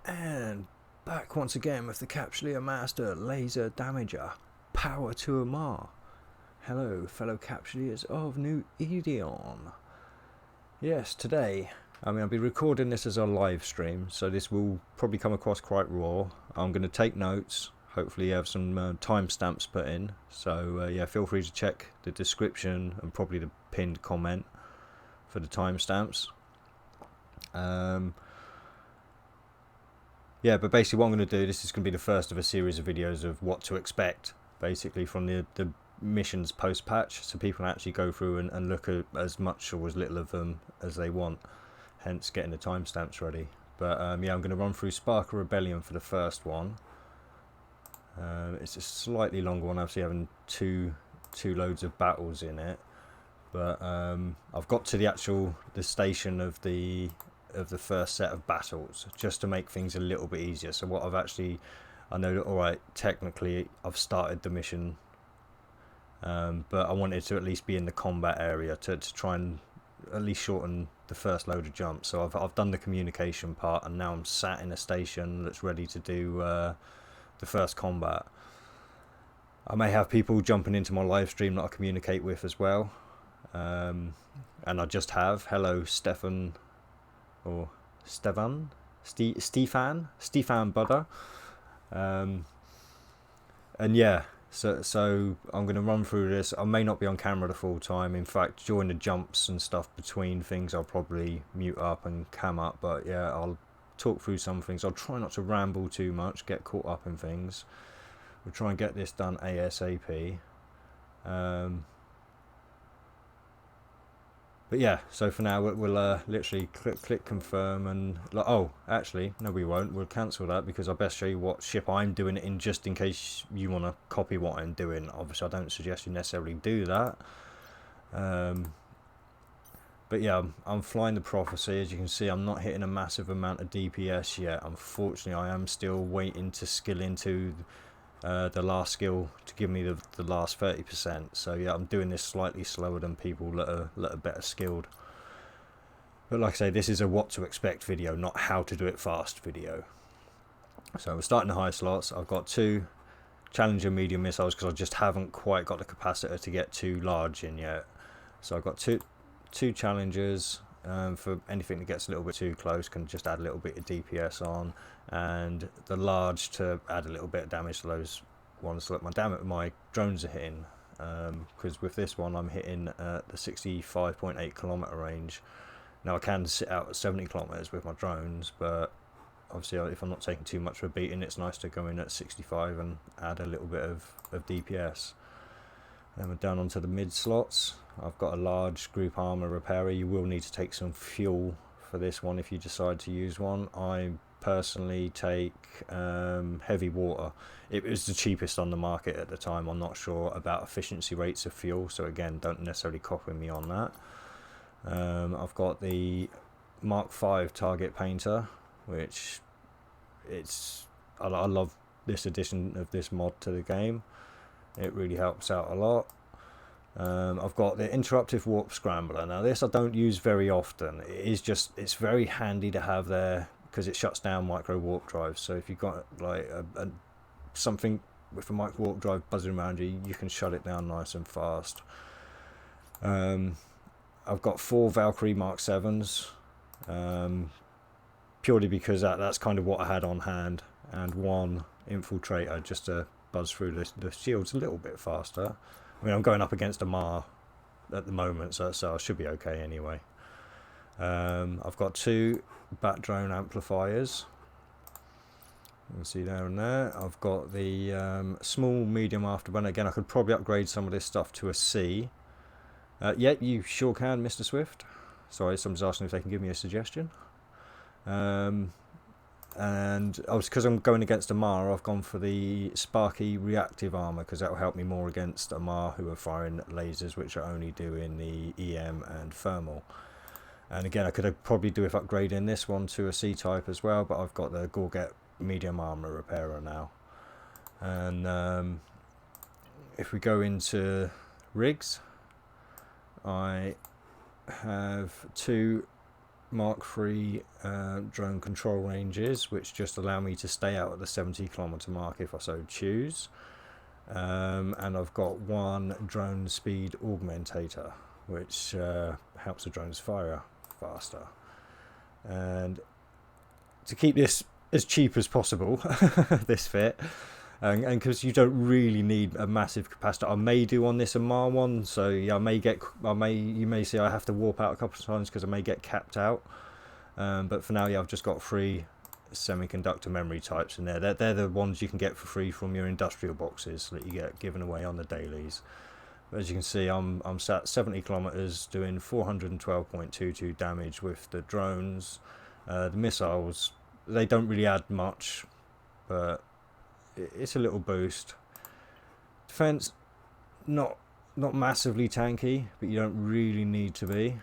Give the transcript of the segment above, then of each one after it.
And back once again with the Capsuleer Master Laser Damager. Power to Amarr. Hello, fellow Capsuleers of New Edion. Yes, today, I'll be recording this as a live stream, so this will probably come across quite raw. I'm going to take notes, hopefully have some timestamps put in. So yeah, feel free to check the description and probably the pinned comment for the timestamps. Yeah, but basically what I'm going to do, this is going to be the first of a series of videos of what to expect, basically, from the missions post-patch, so people can actually go through and look at as much or as little of them as they want, hence getting the timestamps ready. But yeah, I'm going to run through Spark of Rebellion for the first one. It's a slightly longer one, obviously having two loads of battles in it. But I've got to the station of the first set of battles just to make things a little bit easier. So what I know that alright, technically I've started the mission, but I wanted to at least be in the combat area to try and at least shorten the first load of jumps. So I've done the communication part, and now I'm sat in a station that's ready to do the first combat. I may have people jumping into my live stream that I communicate with as well, and I just have. Hello, Stefan Stefan Butter. And yeah, so I'm going to run through this. I may not be on camera the full time. In fact, during the jumps and stuff between things, I'll probably mute up and cam up. But yeah, I'll talk through some things. I'll try not to ramble too much, get caught up in things. We'll try and get this done ASAP. But yeah, so for now we'll literally click confirm, and oh, actually no, we won't. We'll cancel that because I best show you what ship I'm doing it in, just in case you want to copy what I'm doing. Obviously, I don't suggest you necessarily do that. But yeah, I'm flying the Prophecy. As you can see, I'm not hitting a massive amount of DPS yet. Unfortunately, I am still waiting to skill into the last skill to give me the last 30%. So yeah, I'm doing this slightly slower than people that are better skilled. But like I say, this is a what to expect video, not how to do it fast video. So we're starting the high slots. I've got 2 Challenger medium missiles because I just haven't quite got the capacitor to get too large in yet. So I've got two Challengers. For anything that gets a little bit too close, can just add a little bit of DPS on, and the large to add a little bit of damage to those ones that my drones are hitting, because with this one I'm hitting the 65.8 kilometer range. Now I can sit out at 70 kilometers with my drones, but obviously if I'm not taking too much of a beating, it's nice to go in at 65 and add a little bit of DPS. Then we're down onto the mid slots. I've got a large group armor repairer. You will need to take some fuel for this one if you decide to use one. I personally take heavy water. It was the cheapest on the market at the time. I'm not sure about efficiency rates of fuel, so again, don't necessarily copy me on that. I've got the Mark V target painter, which I love this addition of this mod to the game. It really helps out a lot. I've got the Interruptive Warp Scrambler. Now this I don't use very often. It's very handy to have there because it shuts down micro warp drives. So if you've got like something with a micro warp drive buzzing around you, you can shut it down nice and fast. I've got 4 Valkyrie Mark 7s, purely because that's kind of what I had on hand, and 1 Infiltrator just to buzz through the shields a little bit faster. I mean, I'm going up against Amarr at the moment, so I should be okay anyway. I've got 2 Bat Drone amplifiers. You can see there and there. I've got the small medium afterburner. Again, I could probably upgrade some of this stuff to a C. Yeah, you sure can, Mr. Swift. Sorry, someone's asking if they can give me a suggestion. And because I'm going against Amarr, I've gone for the Sparky reactive armor because that will help me more against Amarr, who are firing lasers, which are only doing the EM and thermal. And again, I could probably do with upgrading this one to a C type as well, but I've got the Gorget medium armor repairer now. And if we go into rigs, I have 2 Mark III drone control ranges, which just allow me to stay out at the 70-kilometer mark if I so choose. And I've got one drone speed augmentator, which helps the drones fire faster. And to keep this as cheap as possible, this fit, and because you don't really need a massive capacitor. I may do on this Amarr one, so yeah, you may see I have to warp out a couple of times because I may get capped out. But for now, yeah, I've just got 3 semiconductor memory types in there. They're the ones you can get for free from your industrial boxes that you get given away on the dailies. But as you can see, I'm sat 70 kilometers doing 412.22 damage with the drones. The missiles, they don't really add much, but it's a little boost. Defense, not massively tanky, but you don't really need to be.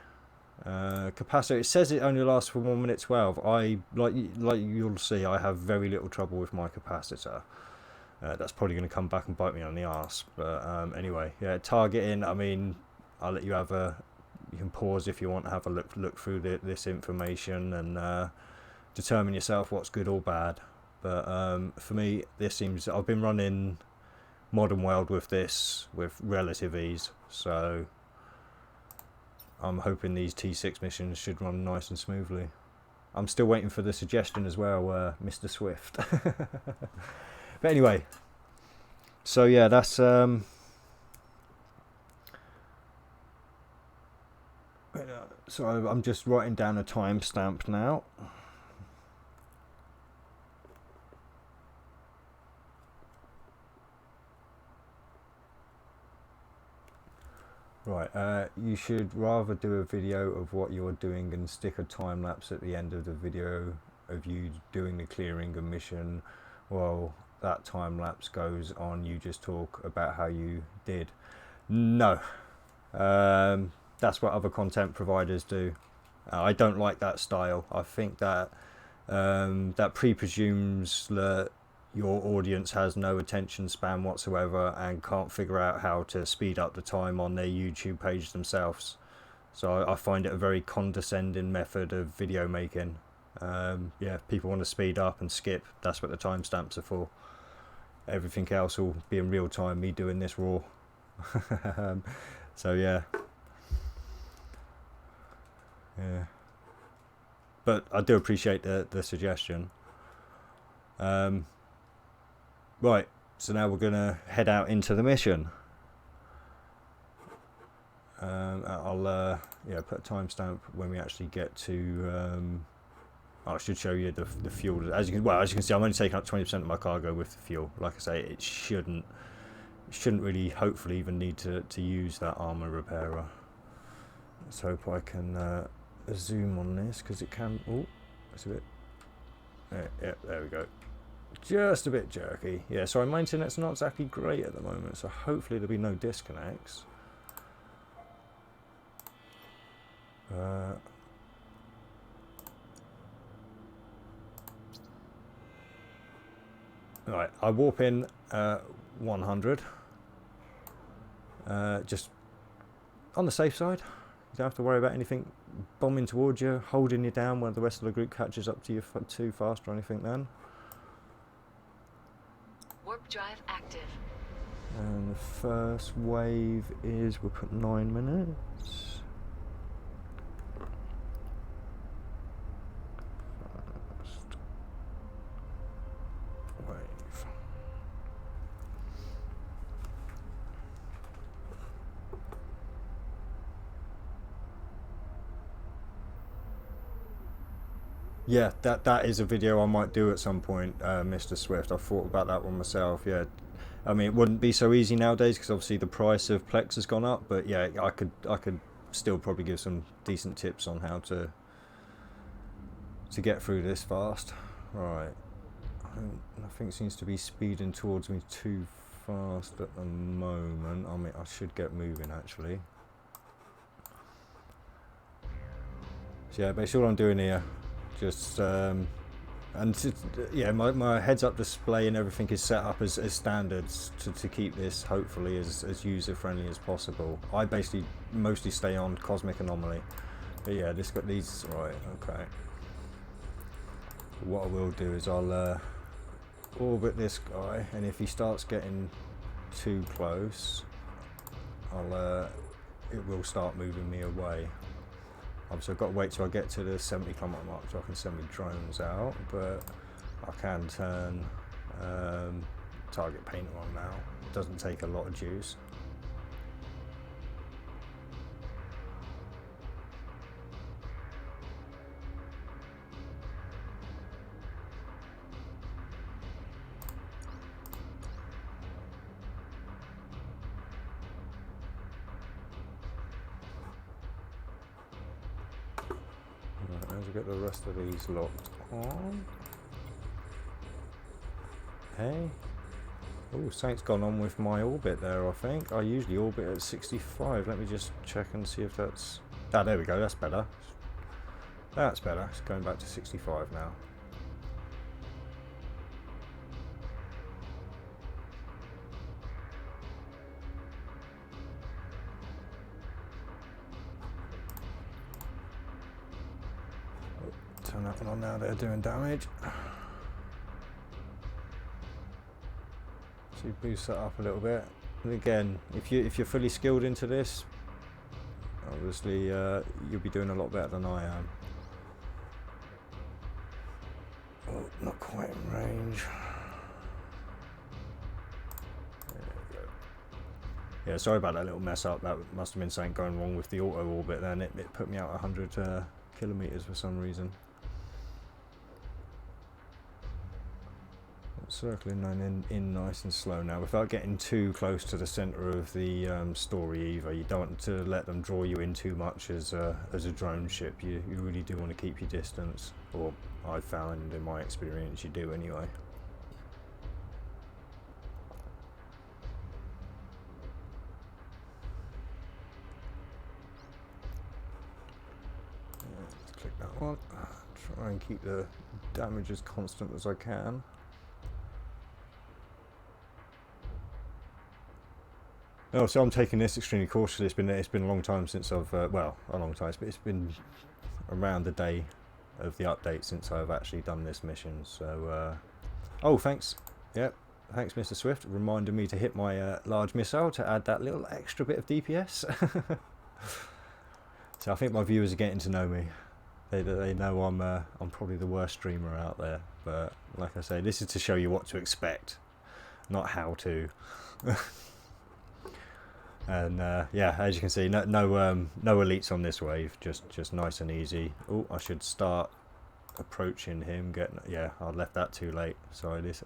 Capacitor, it says it only lasts for 1 minute 12. I like you'll see, I have very little trouble with my capacitor. That's probably going to come back and bite me on the arse. But anyway, yeah, targeting. I mean, I'll let you have you can pause if you want to have a look through this information and determine yourself what's good or bad. But for me, this seems, I've been running Modern World with this with relative ease, so I'm hoping these T6 missions should run nice and smoothly. I'm still waiting for the suggestion as well, Mr. Swift. But anyway, so yeah, that's so I'm just writing down a timestamp now. Right, you should rather do a video of what you're doing and stick a time lapse at the end of the video of you doing the clearing a mission while that time lapse goes on. You just talk about how you did. No, that's what other content providers do. I don't like that style. I think that that presumes that your audience has no attention span whatsoever and can't figure out how to speed up the time on their YouTube page themselves. So I find it a very condescending method of video making. Yeah, people want to speed up and skip. That's what the timestamps are for. Everything else will be in real time, me doing this raw. So yeah. Yeah. But I do appreciate the suggestion. Right, so now we're going to head out into the mission. I'll yeah, put a timestamp when we actually get to. I should show you the fuel. As you can see, I'm only taking up 20% of my cargo with the fuel. Like I say, it shouldn't really, hopefully, even need to use that armor repairer. Let's hope I can zoom on this because it can. Oh, that's a bit. Yeah, there we go. Just a bit jerky. Yeah, sorry, my internet's not exactly great at the moment, so hopefully there'll be no disconnects. Right, I warp in 100. Just on the safe side. You don't have to worry about anything bombing towards you, holding you down when the rest of the group catches up to you too fast or anything then. Warp drive active. And the first wave is, we'll put 9 minutes. First wave. Yeah, that is a video I might do at some point, Mr. Swift. I've thought about that one myself. Yeah, I mean, it wouldn't be so easy nowadays because obviously the price of Plex has gone up. But yeah, I could still probably give some decent tips on how to get through this fast. Right, nothing seems to be speeding towards me too fast at the moment. I mean, I should get moving actually. So yeah, basically all I'm doing here. Just yeah, my heads-up display and everything is set up as standards to keep this hopefully as user-friendly as possible. I basically mostly stay on Cosmic Anomaly, But yeah, this got these right. Okay. What I will do is I'll orbit this guy, and if he starts getting too close, it will start moving me away. Obviously I've got to wait till I get to the 70 km mark so I can send my drones out, but I can turn target painter on now. It doesn't take a lot of juice. Right, let's get the rest of these locked on. Hey. Oh, something's gone on with my orbit there, I think. I usually orbit at 65. Let me just check and see if that's... Ah, there we go. That's better. That's better. It's going back to 65 now. Turn that one on now. They're doing damage. So you boost that up a little bit. And again, if you're fully skilled into this, obviously you'll be doing a lot better than I am. Oh, not quite in range. There we go. Yeah, sorry about that little mess up. That must have been something going wrong with the auto orbit then. It put me out 100 kilometers for some reason. Circling in nice and slow now, without getting too close to the center of the story either. You don't want to let them draw you in too much as a drone ship. You really do want to keep your distance, or I've found in my experience you do anyway. Let's click that one. Try and keep the damage as constant as I can. Oh, so I'm taking this extremely cautiously. It's been a long time since I've well, a long time, but it's been around the day of the update since I've actually done this mission. So, oh, thanks. Yep, thanks, Mr. Swift, reminding me to hit my large missile to add that little extra bit of DPS. So I think my viewers are getting to know me. They know I'm probably the worst streamer out there. But like I say, this is to show you what to expect, not how to. And yeah, as you can see, no elites on this wave, just nice and easy. Oh, I should start approaching him. Yeah, I left that too late. Sorry. This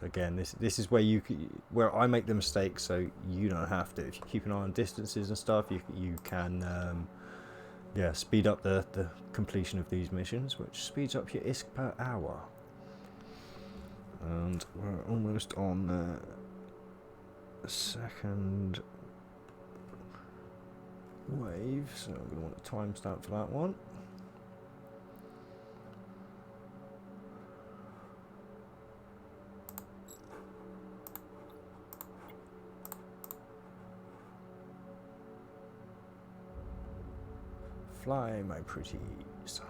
is where I make the mistake, so you don't have to. If you keep an eye on distances and stuff, you can yeah, speed up the completion of these missions, which speeds up your ISK per hour. And we're almost on the second wave, so I'm going to want a timestamp for that one. Fly, my pretties. So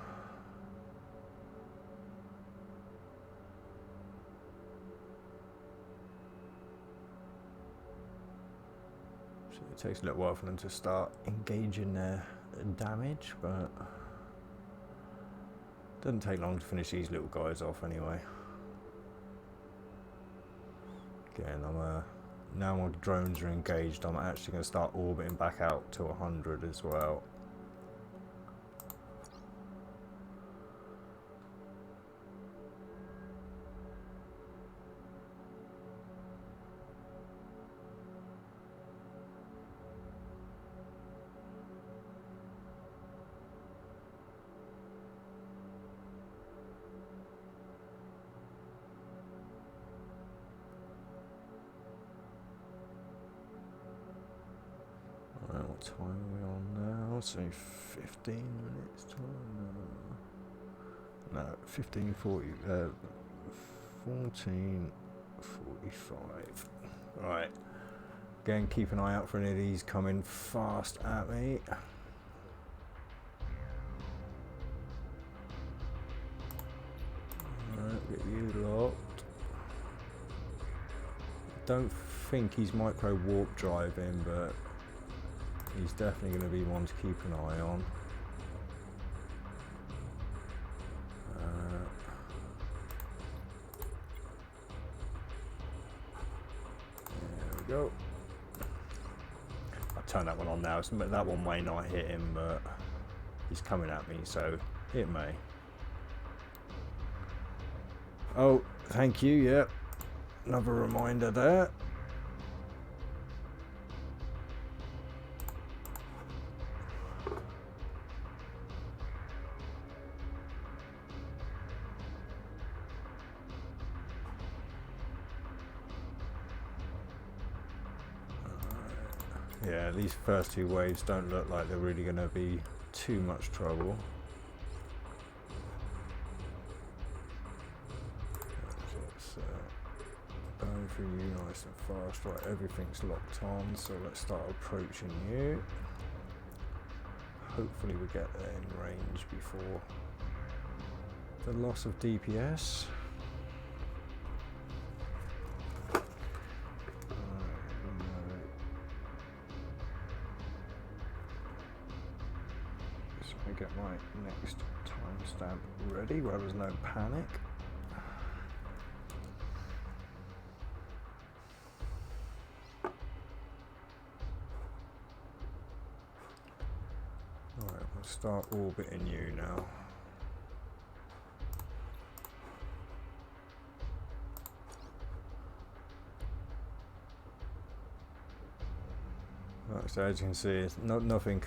it takes a little while for them to start engaging their damage, but it doesn't take long to finish these little guys off anyway. Again, now my drones are engaged, I'm actually going to start orbiting back out to 100 as well. What time are we on now? So 15 minutes time. No, 15:40. 14:45. Right. Again, keep an eye out for any of these coming fast at me. don't think he's micro warp driving, but he's definitely going to be one to keep an eye on. There we go. I'll turn that one on now. That one may not hit him, but he's coming at me, so it may. Oh, thank you, yep. Another reminder there. Yeah, these first two waves don't look like they're really going to be too much trouble. Let's burn through you nice and fast. Right, everything's locked on, so let's start approaching you. Hopefully we get there in range before the loss of DPS. Get my next timestamp ready where there's no panic. Alright, we'll start orbiting you now. Right, so as you can see, it's nothing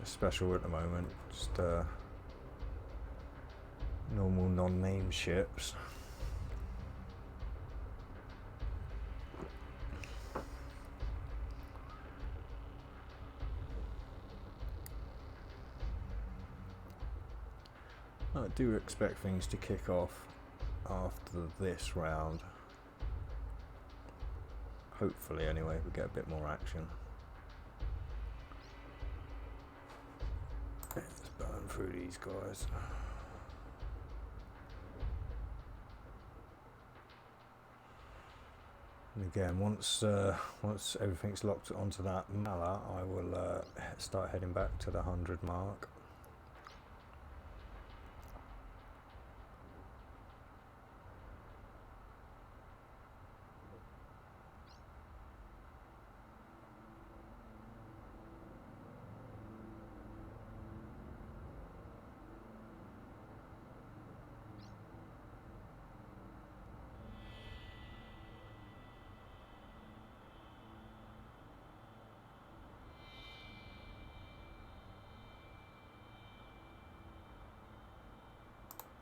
special at the moment, just normal non-name ships. I do expect things to kick off after this round. Hopefully anyway, we get a bit more action. Let's burn through these guys. And again, once everything's locked onto that Mala, I will start heading back to the 100 mark.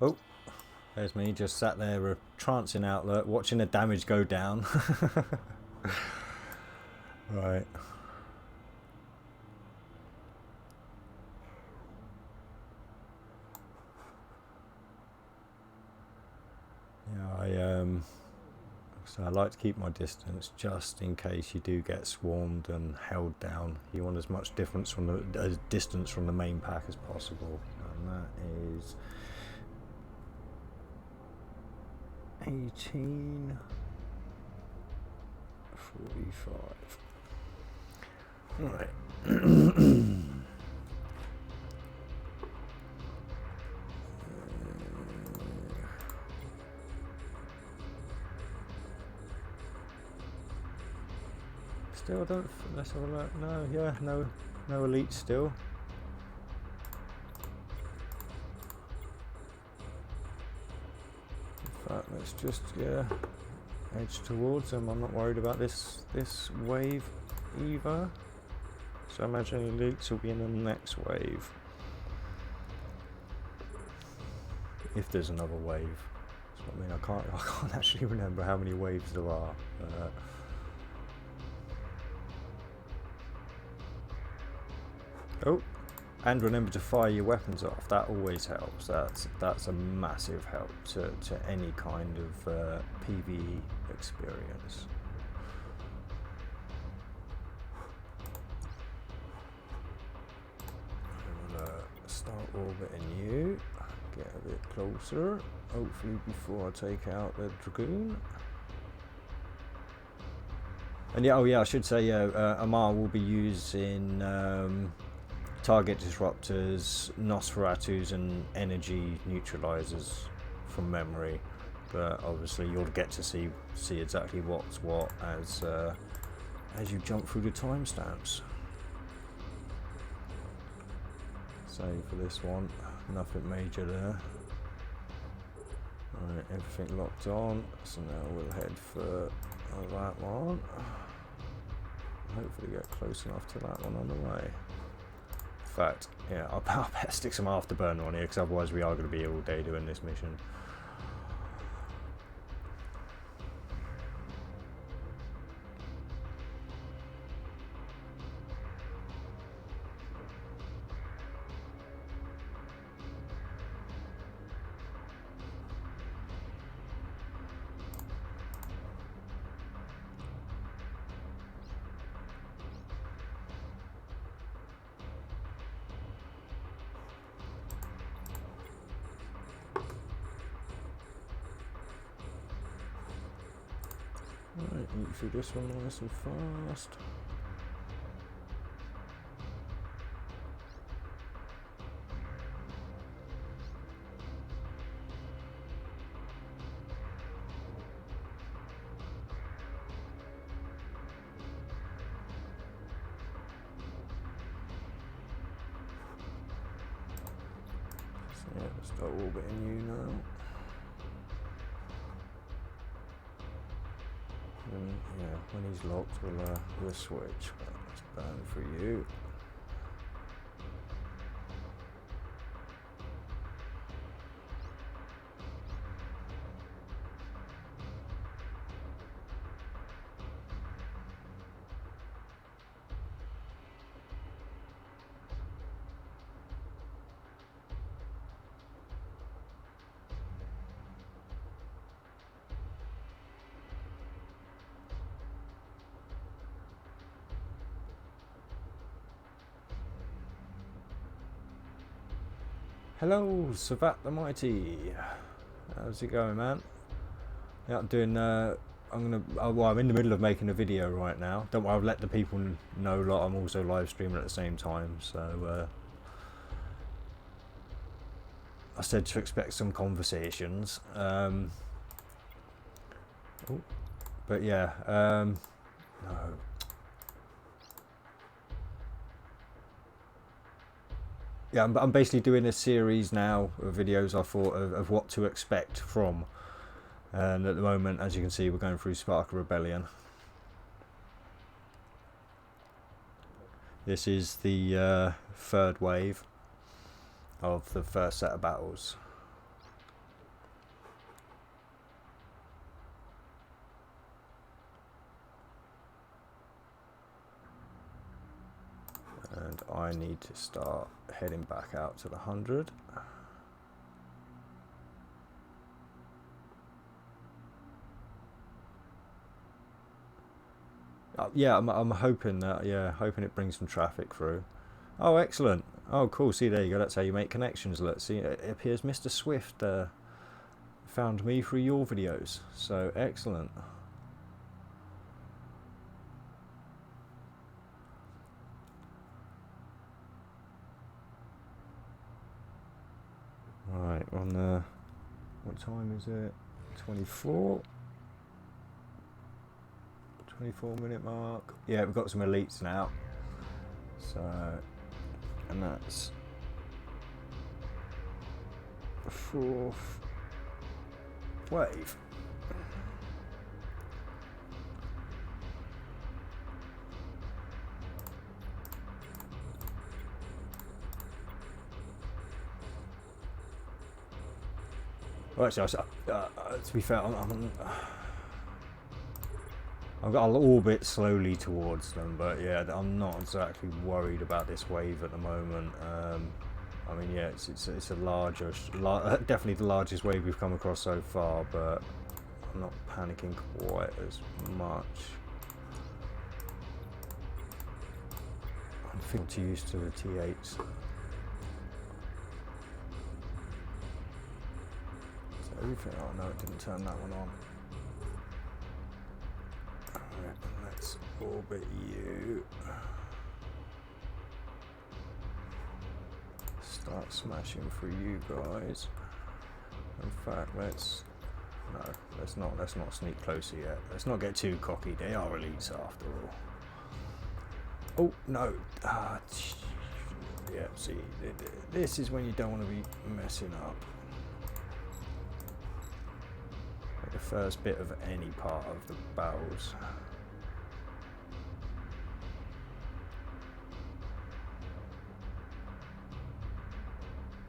Oh, there's me, just sat there trancing outlet, watching the damage go down. Right. Yeah, so I like to keep my distance just in case you do get swarmed and held down. You want as much distance from the main pack as possible, and that is 18, 45. Right. Still don't. Let's have a look. No, yeah, no elite still. In fact, let's just edge towards them. I'm not worried about this wave either. So I imagine elites will be in the next wave, if there's another wave. So, I mean, I can't actually remember how many waves there are. Oh, and remember to fire your weapons off. That always helps. That's a massive help to any kind of PvE experience. I'll start orbiting you. Get a bit closer. Hopefully before I take out the Dragoon. And yeah, oh yeah, I should say, yeah, Amar will be using target disruptors, Nosferatus, and energy neutralizers from memory. But obviously, you'll get to see exactly what's what as you jump through the timestamps. Save for this one, nothing major there. Alright, everything locked on, so now we'll head for that one. Hopefully get close enough to that one on the way. In fact, yeah, I'll better stick some afterburner on here, because otherwise we are going to be here all day doing this mission. Right, eat through this one nice and fast. So yeah, let's start orbiting you now. And yeah, when he's locked, we'll switch. But let's burn for you. Hello, Savat the Mighty. How's it going, man? Yeah, I'm doing. Well, I'm in the middle of making a video right now. Don't worry, I've let the people know that I'm also live streaming at the same time. So I said to expect some conversations. But yeah, no. Yeah, I'm basically doing a series now of videos I thought of what to expect from. And at the moment, as you can see, we're going through Spark of Rebellion. This is the third wave of the first set of battles. And I need to start heading back out to the 100. Yeah, I'm hoping that, yeah, hoping it brings some traffic through. Oh, excellent. Oh, cool. See, there you go. That's how you make connections. Let's see. It appears Mr. Swift found me through your videos. So, excellent. Right, on the... What time is it? 24 minute mark. Yeah, we've got some elites now. So, and that's the fourth wave. Well, actually, to be fair, I'll orbit slowly towards them, but yeah, I'm not exactly worried about this wave at the moment. I mean, yeah, it's a larger, definitely the largest wave we've come across so far, but I'm not panicking quite as much. I'm feeling too used to the T8s. So everything, oh no, it didn't turn that one on. Right. Let's orbit you. Start smashing through you guys. In fact, let's not sneak closer yet. Let's not get too cocky. They are elites after all. Oh no! Yeah. See, this is when you don't want to be messing up. Like the first bit of any part of the battles.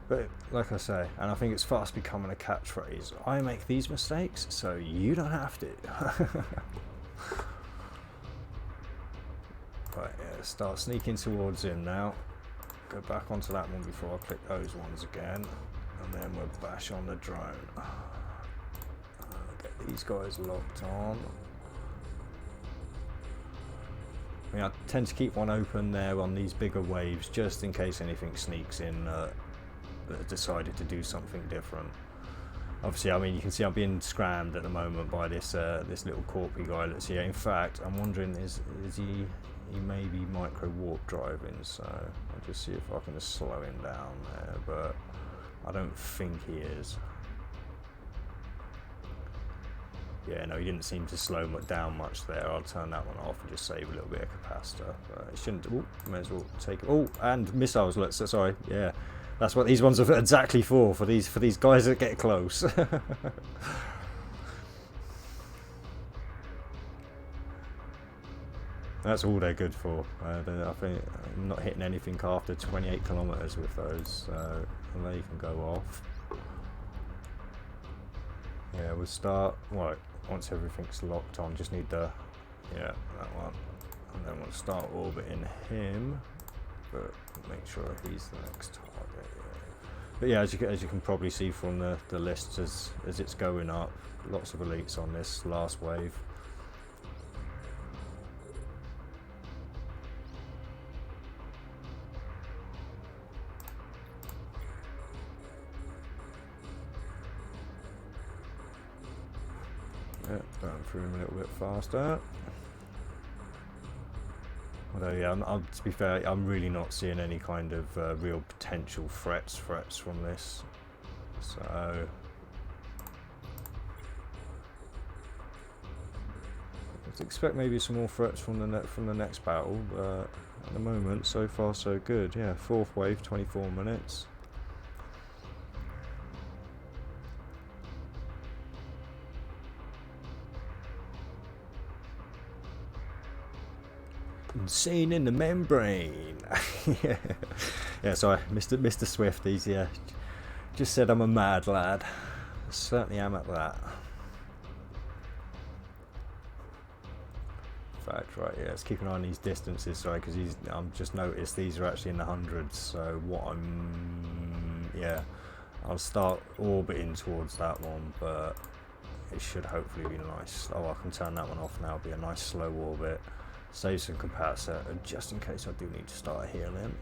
But like I say, and I think it's fast becoming a catchphrase, I make these mistakes so you don't have to. Right, yeah, start sneaking towards him now. Go back onto that one before I click those ones again. And then we'll bash on the drone. Get these guys locked on. I mean, I tend to keep one open there on these bigger waves just in case anything sneaks in that decided to do something different. Obviously, I mean, you can see I'm being scrammed at the moment by this this little corpy guy that's here. In fact, I'm wondering is he may be micro warp driving, so I'll just see if I can just slow him down there, but I don't think he is. Yeah, no, he didn't seem to slow down much there. I'll turn that one off and just save a little bit of capacitor. But it shouldn't. Oh, may as well take it. Oh, and missiles. Let's. Sorry. Yeah. That's what these ones are exactly for these guys that get close. That's all they're good for. I think I'm not hitting anything after 28 kilometers with those, so they can go off. Yeah, we'll start. Right, once everything's locked on, just need the that one, and then we'll start orbiting him. But make sure he's the next target. But yeah, as you can probably see from the list as it's going up, lots of elites on this last wave. Yeah, going through him a little bit faster. Although, yeah, to be fair, I'm really not seeing any kind of real potential threats from this. So, I'd expect maybe some more threats from the next battle. But at the moment, so far so good. Yeah, fourth wave, 24 minutes. Insane in the membrane. Yeah, sorry, Mr. Swift. He's just said I'm a mad lad. I certainly am at that. In fact, right, yeah, let's keep an eye on these distances, sorry, because I'm just noticed these are actually in the hundreds. So I'll start orbiting towards that one, but it should hopefully be nice. Oh, I can turn that one off now. It'll be a nice slow orbit. Save some capacitor just in case I do need to start healing.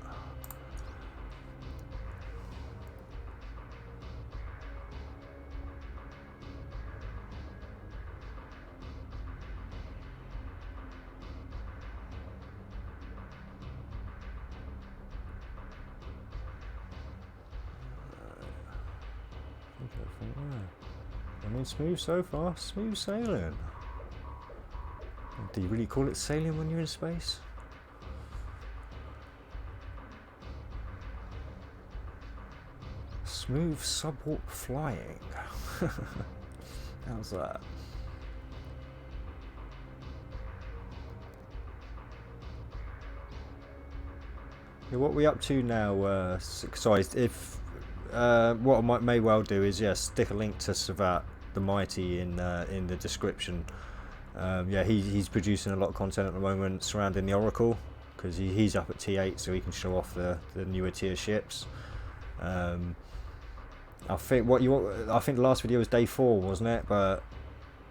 I mean, smooth so far, smooth sailing. Do you really call it sailing when you're in space? Smooth subwarp flying. How's that? Yeah, what are we up to now? Sorry, if what I may well do is stick a link to Savat the Mighty in the description. Yeah, he's producing a lot of content at the moment surrounding the Oracle, because he's up at T8, so he can show off the newer tier ships. I think the last video was day 4, wasn't it? But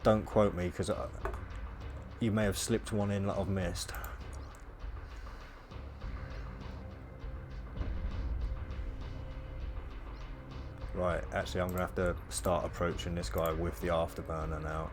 don't quote me, because you may have slipped one in that I've missed. Right, actually I'm going to have to start approaching this guy with the afterburner now.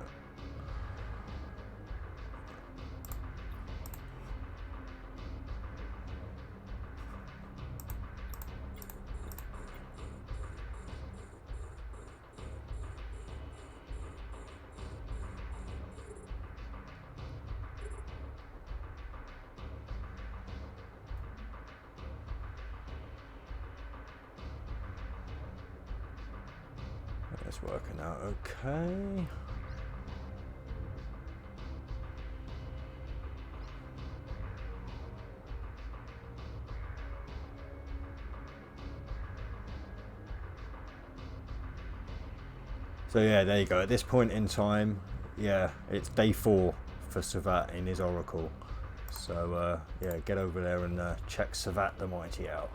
it's working out okay. So yeah, there you go. At this point in time, yeah, it's day 4 for Savat in his Oracle. So yeah, get over there and check Savat the Mighty out.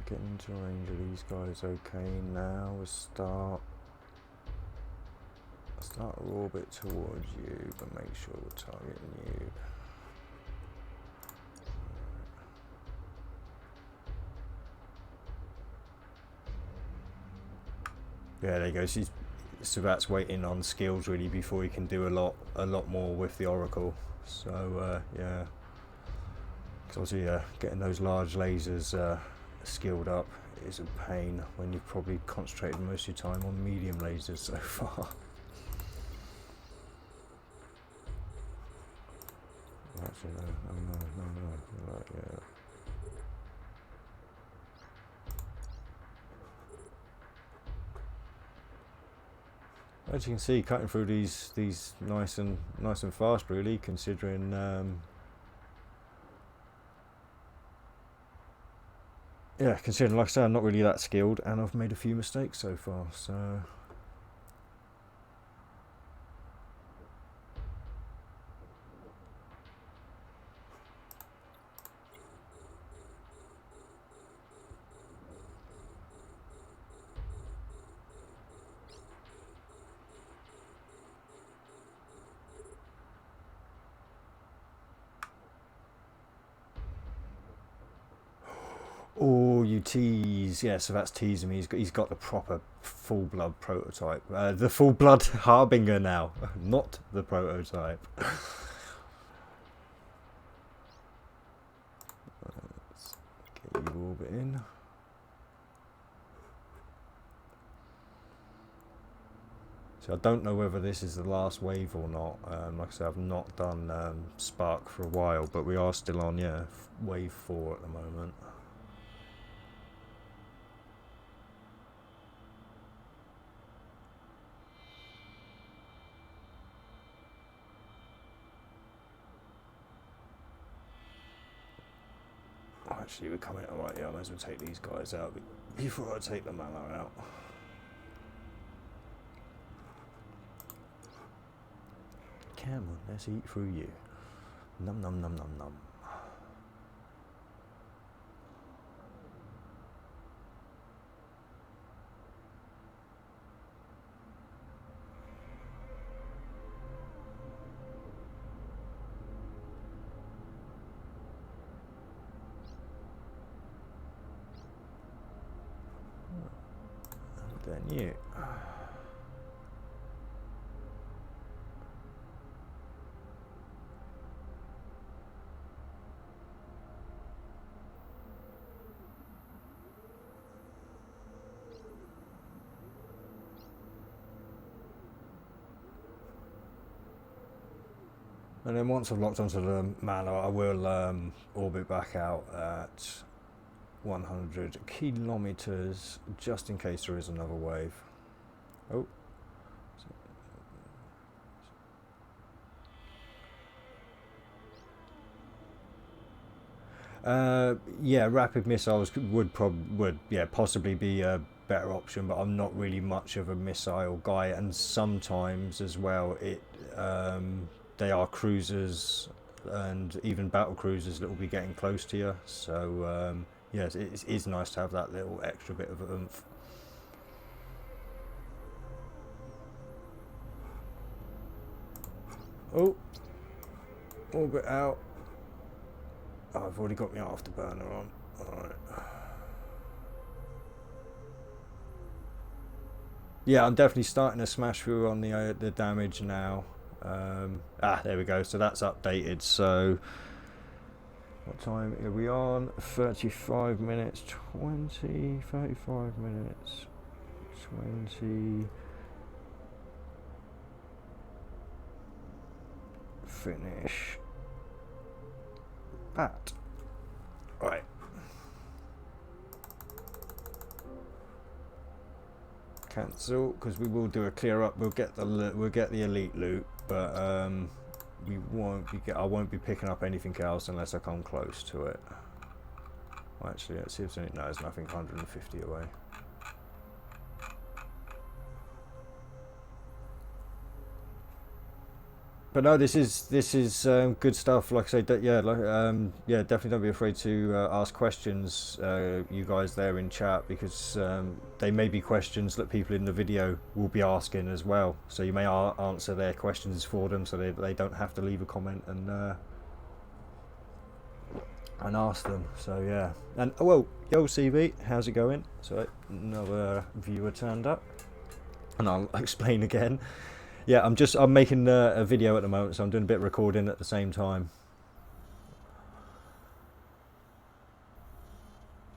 Getting into range of these guys okay now. We'll start our orbit towards you, but make sure we're targeting you. Yeah, there you go. Savat's waiting on skills really before he can do a lot more with the Oracle. So yeah, because obviously getting those large lasers skilled up is a pain when you've probably concentrated most of your time on medium lasers so far. Actually, no. Right, yeah. As you can see, cutting through these nice and fast, really, considering yeah, considering, like I said, I'm not really that skilled, and I've made a few mistakes so far. So oh, you tease. Yeah, so that's teasing me. He's got the proper full blood prototype. The full blood Harbinger now, not the prototype. Let's get you orbit in. So I don't know whether this is the last wave or not. Like I said, I've not done Spark for a while, but we are still on, yeah, wave 4 at the moment. Actually, we're coming out right. Yeah, I might as well take these guys out before I take the Mala out. Come on, let's eat through you. Num num num num num. Then you. And then once I've locked onto the Mala, I will orbit back out at 100 kilometers, just in case there is another wave. Oh. Yeah, rapid missiles would possibly be a better option, but I'm not really much of a missile guy, and sometimes as well they are cruisers and even battle cruisers that will be getting close to you. So yes, it is nice to have that little extra bit of oomph. Oh, orbit out. Oh, I've already got my afterburner on. Alright. Yeah, I'm definitely starting to smash through on the damage now. There we go. So that's updated. So What time are we on? 35 minutes, 20, 35 minutes, 20. Finish that. Right. Cancel, because we will do a clear up. We'll get the elite loot, but we won't be. I won't be picking up anything else unless I come close to it. Well, actually, let's see if there's any. No, there's nothing 150 away. But no, this is good stuff. Like I say, yeah, yeah, definitely don't be afraid to ask questions, you guys there in chat, because they may be questions that people in the video will be asking as well. So you may answer their questions for them, so they don't have to leave a comment and ask them. So yeah, and oh, well, yo CV, how's it going? So another viewer turned up, and I'll explain again. Yeah, I'm making a video at the moment, so I'm doing a bit of recording at the same time.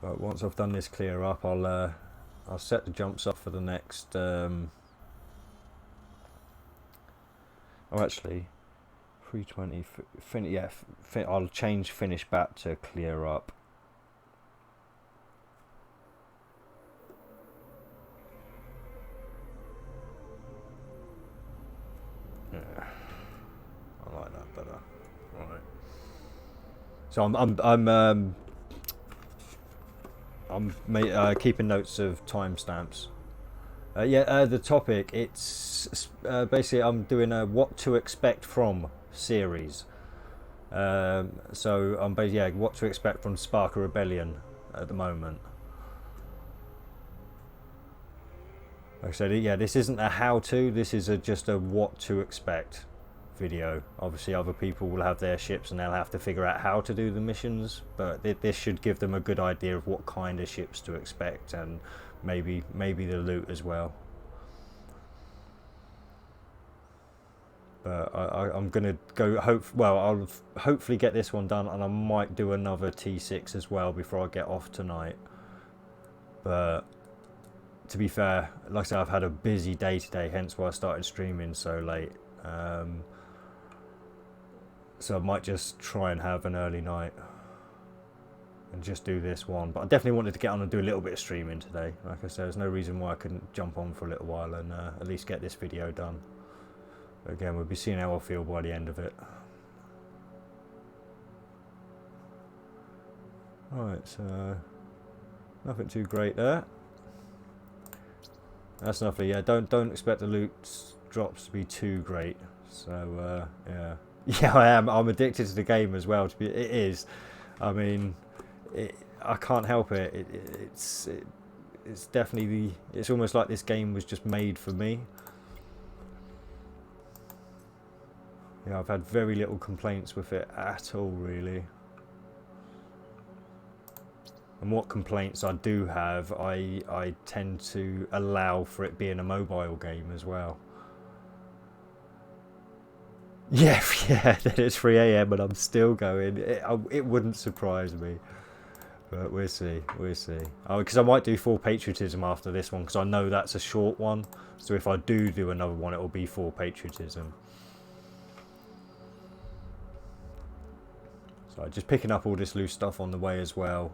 But once I've done this clear up, I'll set the jumps up for the next. Oh, actually, 320. Yeah, I'll change finish back to clear up. Yeah, I like that better. Right. So I'm keeping notes of timestamps. The topic, it's basically I'm doing a what to expect from series. So I'm basically what to expect from Spark a Rebellion at the moment. Like I said, yeah, this isn't a how-to. This is just a what to expect video. Obviously, other people will have their ships and they'll have to figure out how to do the missions. But this should give them a good idea of what kind of ships to expect, and maybe the loot as well. But I'm gonna go. I'll hopefully get this one done, and I might do another T6 as well before I get off tonight. But to be fair, like I said, I've had a busy day today, hence why I started streaming so late. So I might just try and have an early night and just do this one. But I definitely wanted to get on and do a little bit of streaming today. Like I said, there's no reason why I couldn't jump on for a little while and at least get this video done. But again, we'll be seeing how I feel by the end of it. Right, so nothing too great there. That's nothing. Yeah, don't expect the loot drops to be too great. So yeah, yeah, I am. I'm addicted to the game as well. It is. I mean, I can't help it. It's definitely it's almost like this game was just made for me. Yeah, I've had very little complaints with it at all, really. And what complaints I do have, I tend to allow for it being a mobile game as well. Yeah, yeah, it's 3 AM and I'm still going. It wouldn't surprise me. But we'll see, we'll see. Oh, because I might do full patriotism after this one, because I know that's a short one. So if I do another one, it will be full patriotism. So just picking up all this loose stuff on the way as well.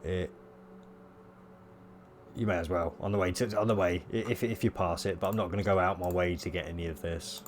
You may as well on the way if you pass it, but I'm not going to go out my way to get any of this.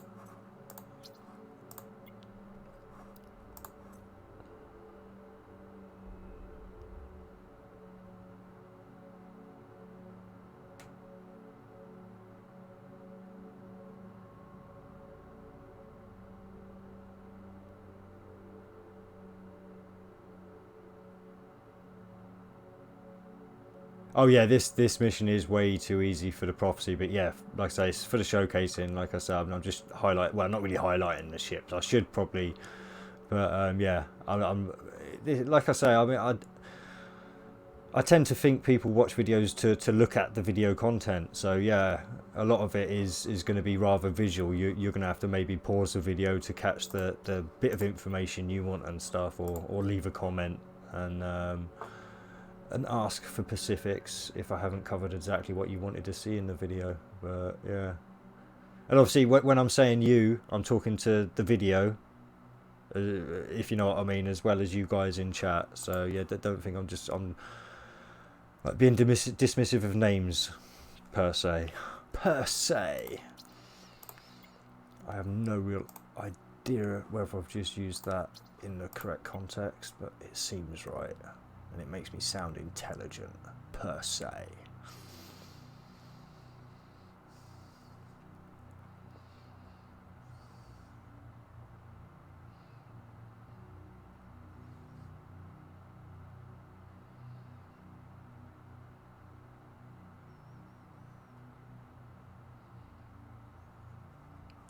Oh yeah, this mission is way too easy for the prophecy, but yeah, like I say, it's for the showcasing. Like I said, I'm just not really highlighting the ships. I should probably, but yeah, I'm like I say, I mean, I tend to think people watch videos to look at the video content. So yeah, a lot of it is going to be rather visual. You're going to have to maybe pause the video to catch the bit of information you want and stuff, or leave a comment and ask for specifics if I haven't covered exactly what you wanted to see in the video. But yeah, and obviously when I'm saying you, I'm talking to the video, if you know what I mean, as well as you guys in chat. So yeah, don't think I'm like being dismissive of names per se. I have no real idea whether I've just used that in the correct context, but it seems right, and it makes me sound intelligent. Per se.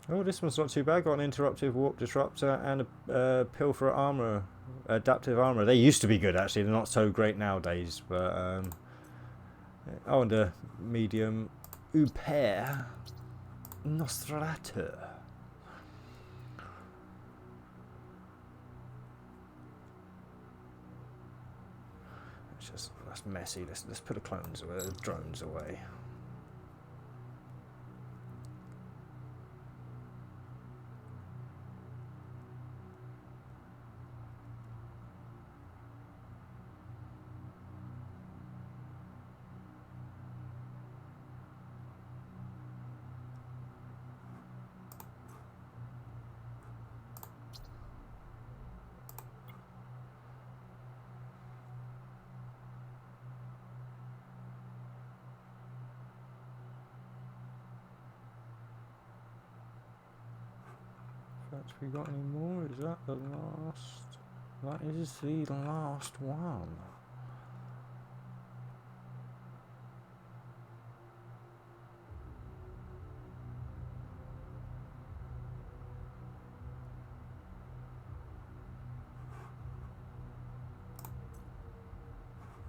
Oh, this one's not too bad. Got an interruptive warp disruptor and a pilfer armor, adaptive armor. They used to be good actually. They're not so great nowadays. But oh, and a medium Uper Nostrator. That's messy. Let's put the clones away, the drones away. We got any more? Is that the last? That is the last one.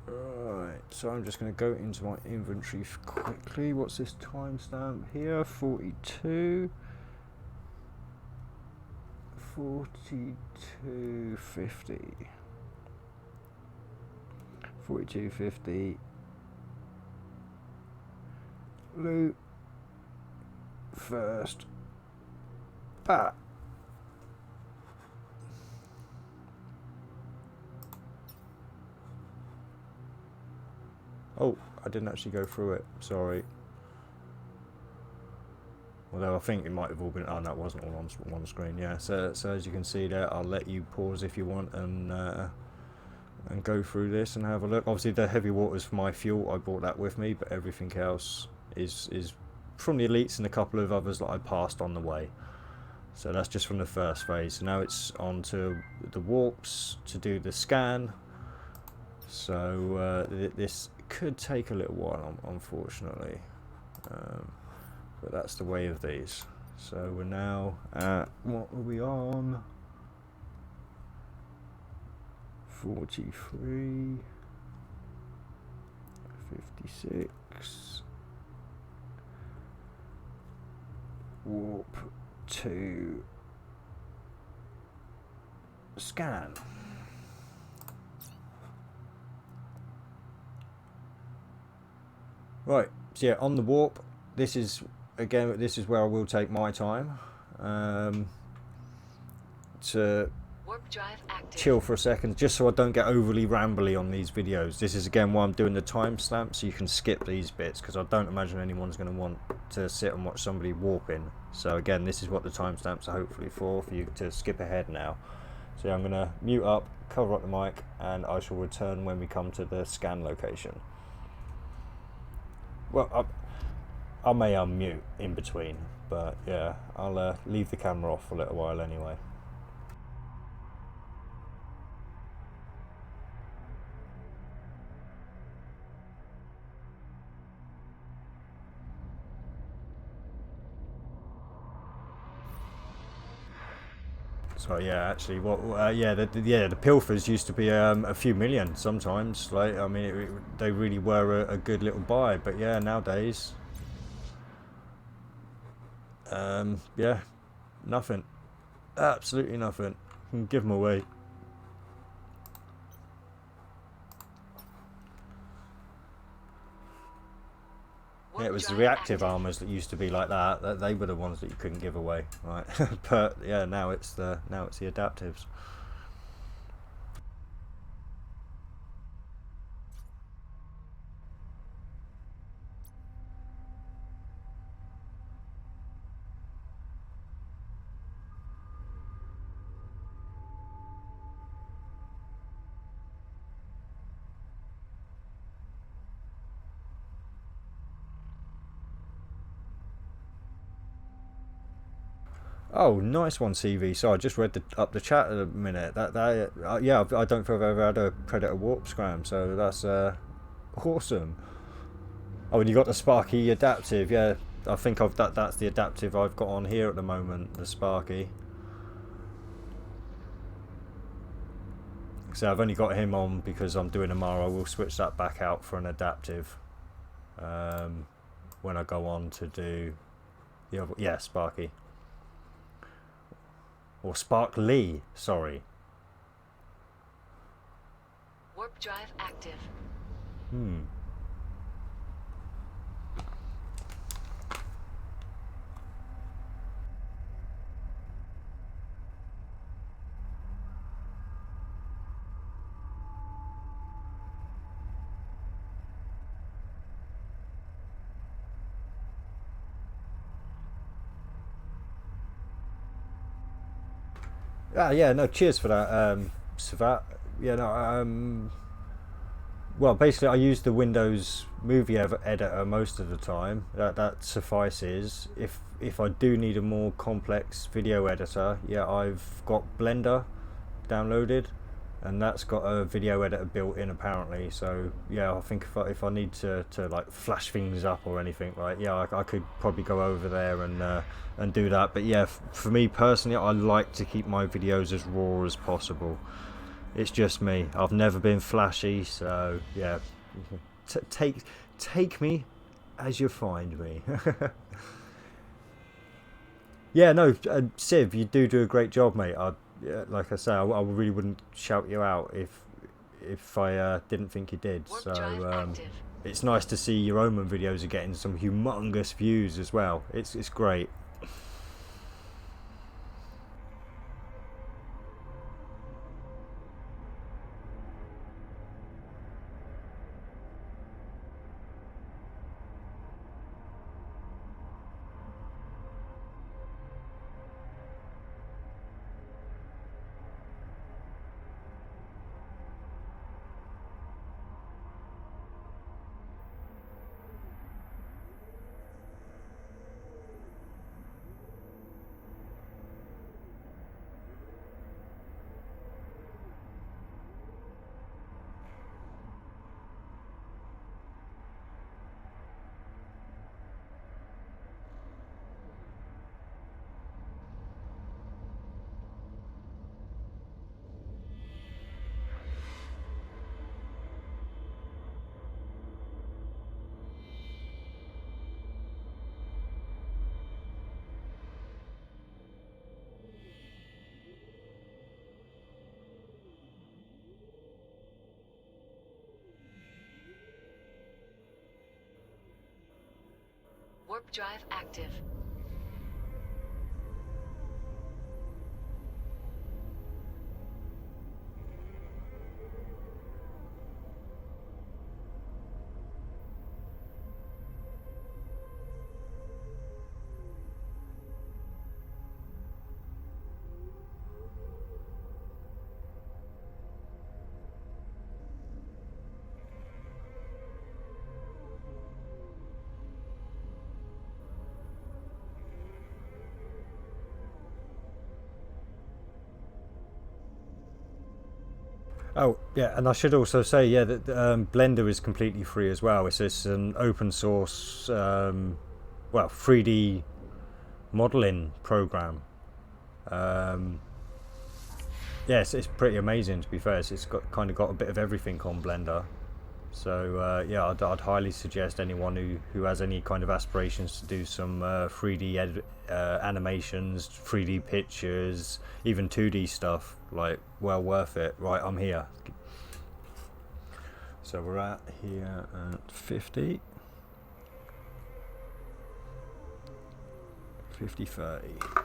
Right, so I'm just going to go into my inventory quickly. What's this timestamp here? 42. 4250. 4250. Loot first. Ah. Oh, I didn't actually go through it. Sorry. Although I think it might have all been... Oh, that wasn't all on one screen. Yeah, so as you can see there, I'll let you pause if you want and go through this and have a look. Obviously, the heavy water is for my fuel. I brought that with me, but everything else is from the elites and a couple of others that I passed on the way. So that's just from the first phase. So now it's on to the warps to do the scan. So this could take a little while, unfortunately. But that's the way of these. So we're now at, what are we on? 43, 56, warp to scan. Right, so yeah, on the warp, this is where I will take my time to Warp drive active. chill for a second, just so I don't get overly rambly on these videos. This is again why I'm doing the timestamp, so you can skip these bits, because I don't imagine anyone's going to want to sit and watch somebody warping. So again, this is what the timestamps are hopefully for you to skip ahead now. So I'm going to mute up, cover up the mic, and I shall return when we come to the scan location. Well, I may unmute in between, but yeah, I'll leave the camera off for a little while anyway. So yeah, actually, yeah, the pilfers used to be a few million sometimes. Like, I mean, they really were a good little buy. But yeah, nowadays, yeah, nothing, absolutely nothing. Can give them away. Yeah, it Warp was the drive reactive active. armors that used to be like that. They were the ones that you couldn't give away, right? But yeah, now it's the adaptives. Oh, nice one, CV. So I just read up the chat a minute. Yeah, I don't think I've ever had a Predator Warp Scram, so that's awesome. Oh, and you got the Sparky adaptive. Yeah, I think that's the adaptive I've got on here at the moment, the Sparky. So I've only got him on because I'm doing Amara. I will switch that back out for an adaptive when I go on to do the other. Yeah, Sparky. Or Sparkly, sorry. Warp drive active. Yeah, no, cheers for that, Savat. Yeah, no, well, basically, I use the Windows Movie Editor most of the time. That suffices. If I do need a more complex video editor, yeah, I've got Blender downloaded, and that's got a video editor built in apparently. So yeah, I think if I need to like flash things up or anything, like yeah, I could probably go over there and do that. But yeah, for me personally, I like to keep my videos as raw as possible. It's just me. I've never been flashy, so yeah, take me as you find me. Yeah, no, Civ, you do a great job, mate. Yeah, like I say, I really wouldn't shout you out if I didn't think you did. Warp So drive active. it's nice to see your Omen videos are getting some humongous views as well. It's great. Warp drive active. Oh yeah, and I should also say yeah that Blender is completely free as well. It's an open source, well, 3D modeling program. Um, Yes, it's pretty amazing to be fair. It's got kind of got a bit of everything on Blender. So yeah, I'd highly suggest anyone who has any kind of aspirations to do some 3D animations, 3D pictures, even 2D stuff, like, well worth it. Right, I'm here. So we're at here at 50. 50/30.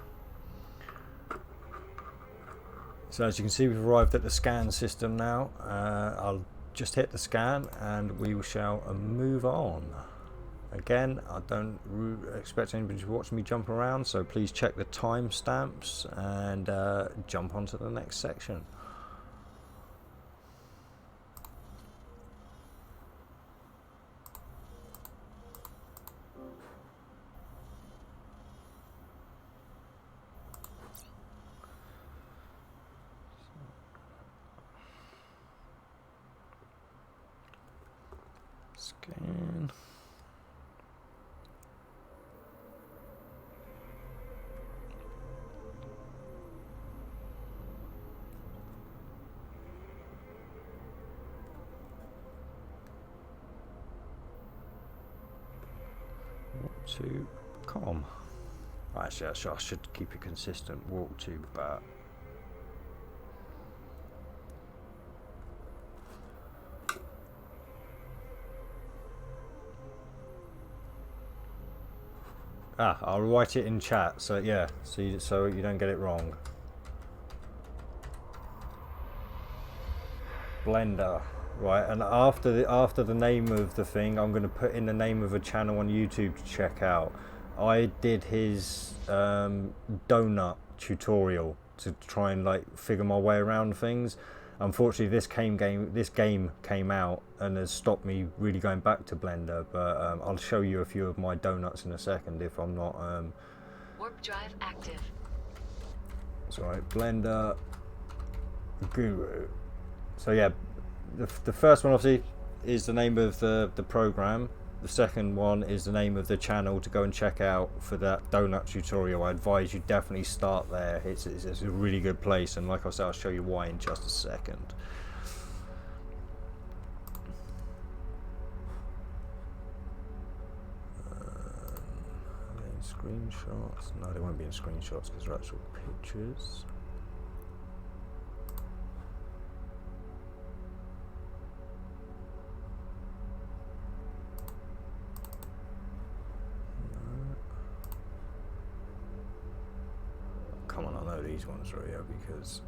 So as you can see, we've arrived at the scan system now. I'll just hit the scan and we shall move on. Again, I don't expect anybody to watch me jump around, so please check the timestamps and jump onto the next section. Scan. To com. Actually, I should keep it consistent. Walk to bat. I'll write it in chat. So yeah, so you don't get it wrong. Blender. Right, and after the name of the thing, I'm going to put in the name of a channel on YouTube to check out. I did his donut tutorial to try and like figure my way around things. Unfortunately, this game came out and has stopped me really going back to Blender. But I'll show you a few of my donuts in a second if I'm not. Warp drive active. Sorry, Blender Guru. So yeah. The first one obviously is the name of the program. The second one is the name of the channel to go and check out for that donut tutorial. I advise you definitely start there. It's a really good place, and like I said, I'll show you why in just a second. Screenshots? No, they won't be in screenshots because they're actual pictures. Come on, I know these ones right here because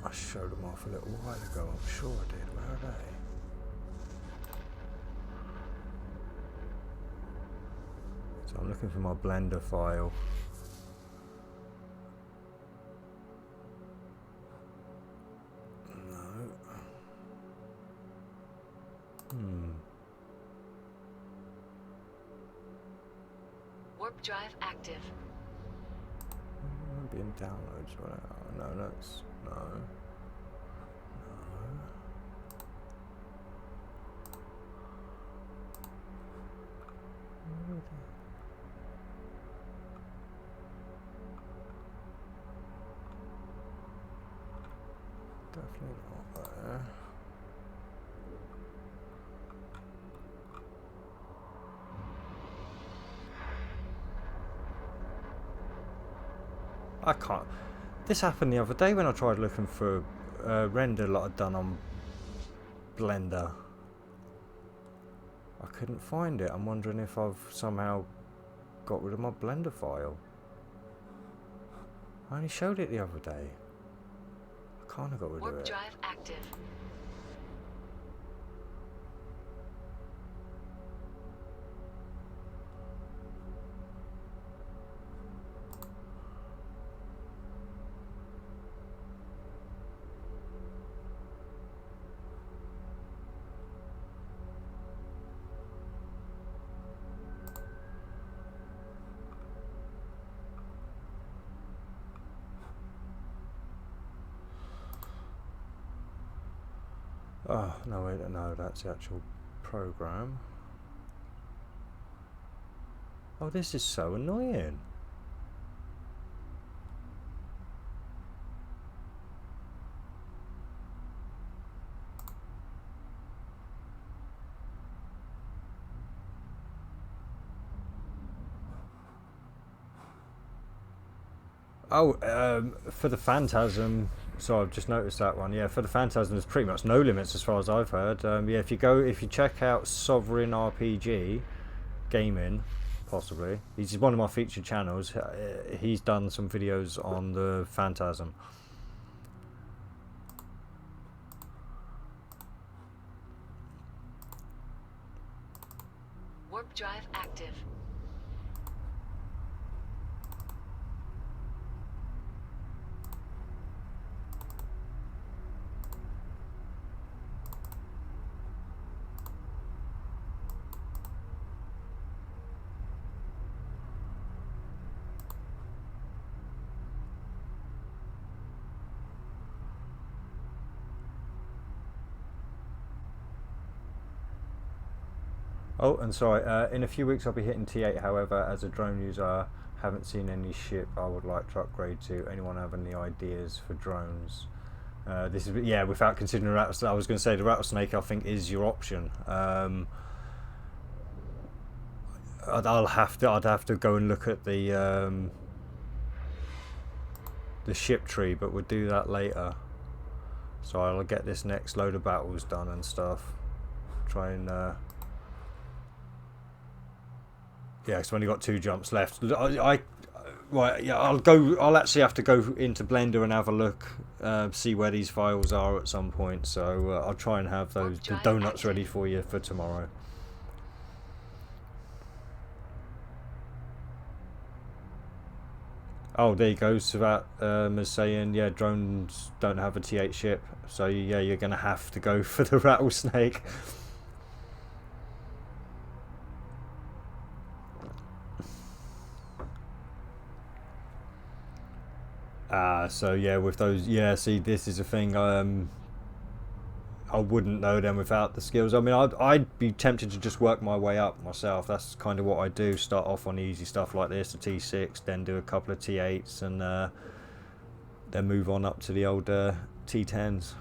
I showed them off a little while ago. I'm sure I did. Where are they? So I'm looking for my Blender file. No. Warp drive active. Won't be in downloads, right? Oh, no, that's no. Definitely not there. I can't. This happened the other day when I tried looking for a render that I'd done on Blender. I couldn't find it. I'm wondering if I've somehow got rid of my Blender file. I only showed it the other day. I can't have got rid of it. Warp drive active. Oh, no, wait, no, that's the actual program. Oh, this is so annoying. Oh, for the Phantasm, so I've just noticed that one. Yeah, for the Phantasm, there's pretty much no limits as far as I've heard. Yeah, if you check out Sovereign RPG Gaming, possibly, he's one of my featured channels. He's done some videos on the Phantasm. Warp drive active. Oh, and sorry, in a few weeks I'll be hitting T8, however, as a drone user, I haven't seen any ship I would like to upgrade to. Anyone have any ideas for drones? This is, yeah, without considering the rattlesnake. I was going to say the rattlesnake, I think, is your option. I'd have to go and look at the ship tree, but we'll do that later. So I'll get this next load of battles done and stuff. Try and yeah, because I've only got 2 jumps left. Right, yeah, I'll actually have to go into Blender and have a look, see where these files are at some point. So I'll try and have the donuts ready for you for tomorrow. Oh, there you go. So that is saying, yeah, drones don't have a T8 ship. So yeah, you're gonna have to go for the rattlesnake. So yeah, with those, yeah, see, this is a thing, I wouldn't know them without the skills. I mean, I'd be tempted to just work my way up myself. That's kind of what I do. Start off on easy stuff like this, the T6, then do a couple of T8s, and then move on up to the old T10s.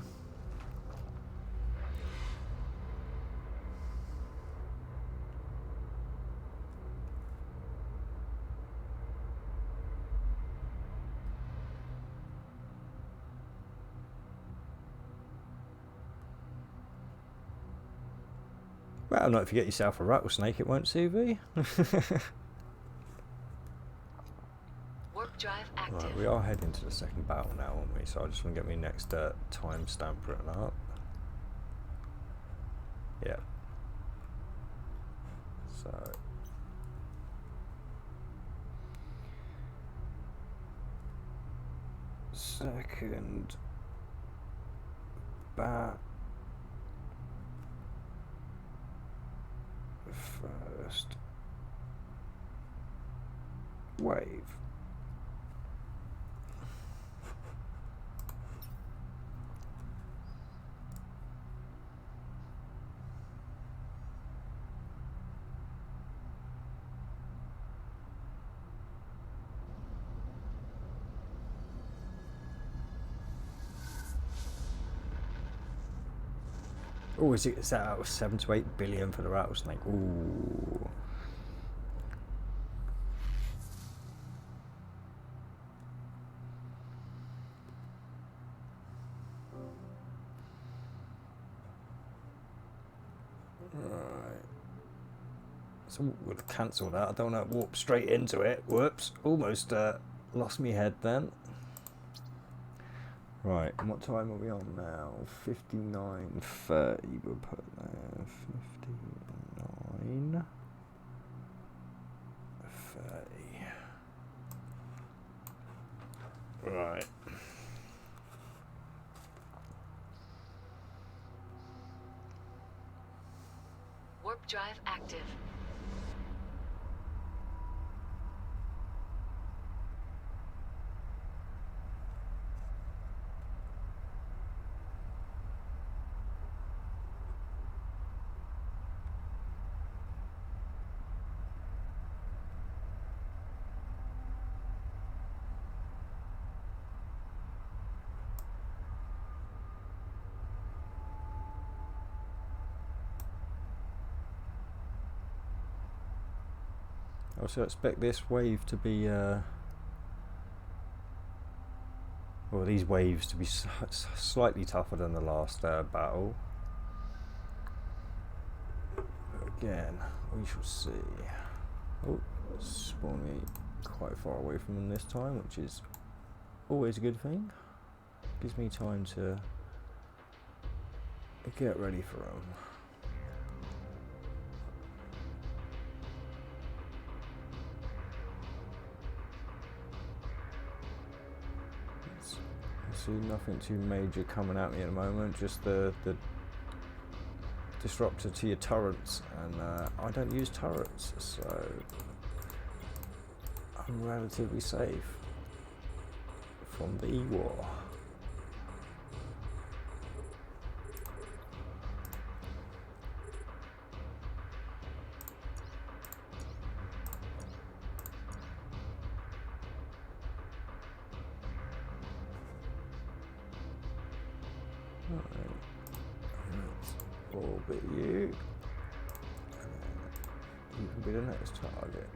Well, not if you get yourself a rattlesnake, it won't CV. Warp drive active. Right, we are heading to the second battle now, aren't we? So I just want to get my next timestamp written up. Yeah. So. Second bat. First wave. Oh, is that 7 to 8 billion for the rattlesnake? Ooh. Right. So we'll cancel that. I don't want to warp straight into it. Whoops. Almost lost me head then. Right, and what time are we on now? 59:30. We'll put there. 59:30. Right. Warp drive active. Also expect this wave to be well, these waves to be slightly tougher than the last battle. But again, we shall see. Oh, spawned me quite far away from them this time, which is always a good thing. Gives me time to get ready for them. See, nothing too major coming at me at the moment, just the disruptor to your turrets, and I don't use turrets, so I'm relatively safe from the war. Orbit you, and then you can be the next target.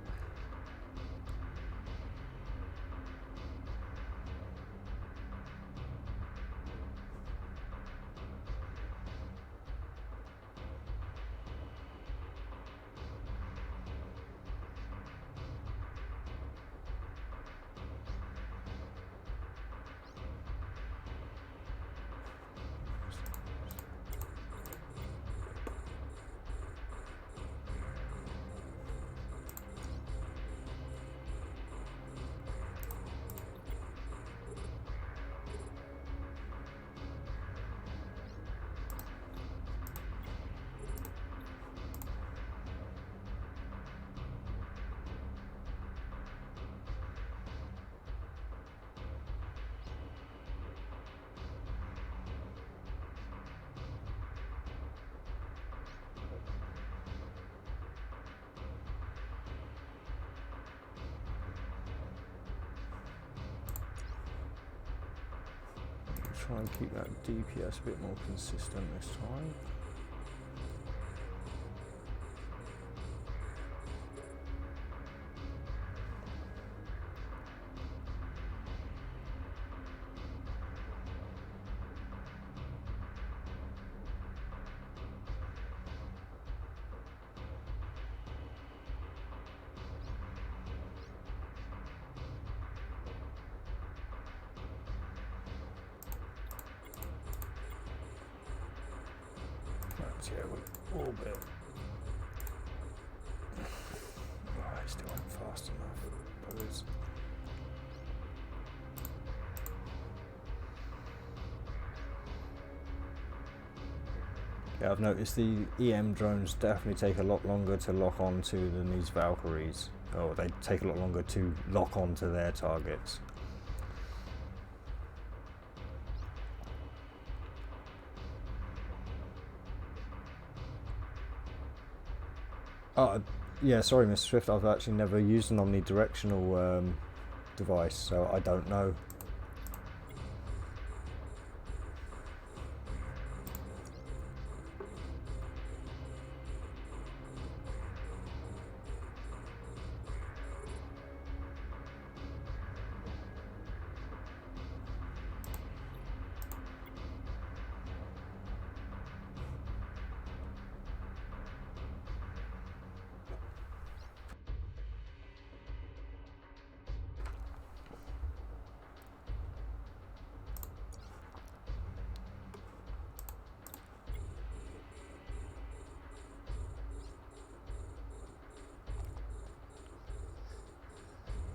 Try and keep that DPS a bit more consistent this time. Yeah, we orbit. Oh, I still ain't fast enough. Buggers. Yeah, I've noticed the EM drones definitely take a lot longer to lock onto than these Valkyries. Or they take a lot longer to lock onto their targets. Yeah, sorry, Mr. Swift. I've actually never used an omnidirectional device, so I don't know.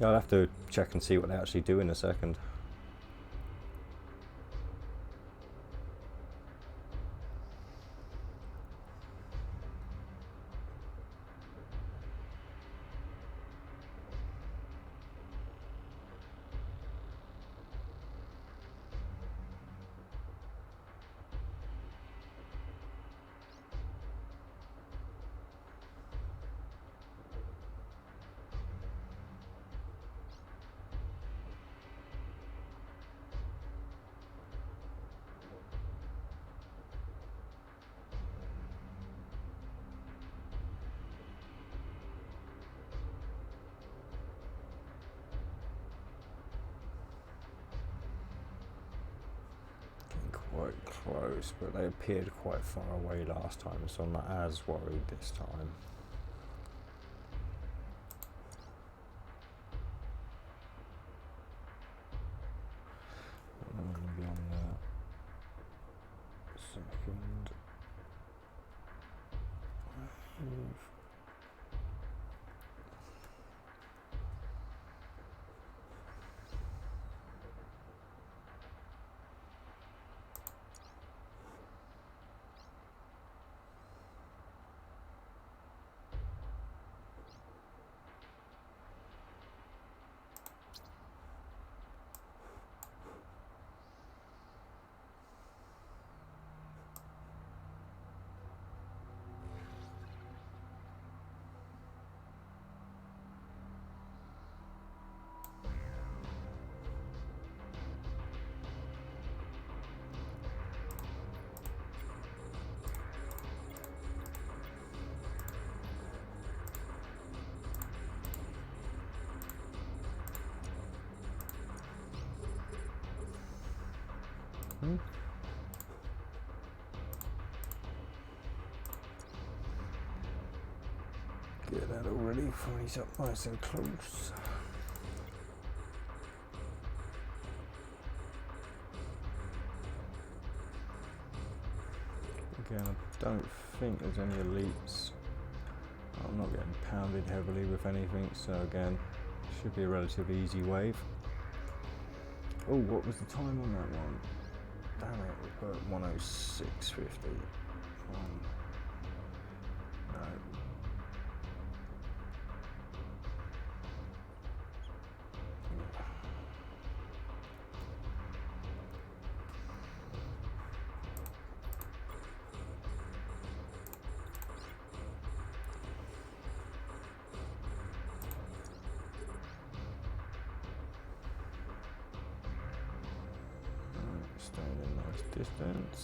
Yeah, I'll have to check and see what they actually do in a second. close, but they appeared quite far away last time, so I'm not as worried this time. I'm going to be on the second. Get that already before he's up nice and close. Again, I don't think there's any elites. I'm not getting pounded heavily with anything, so again, should be a relatively easy wave. Oh, what was the time on that one? Damn it, we put 106.50. No. Staying in nice distance.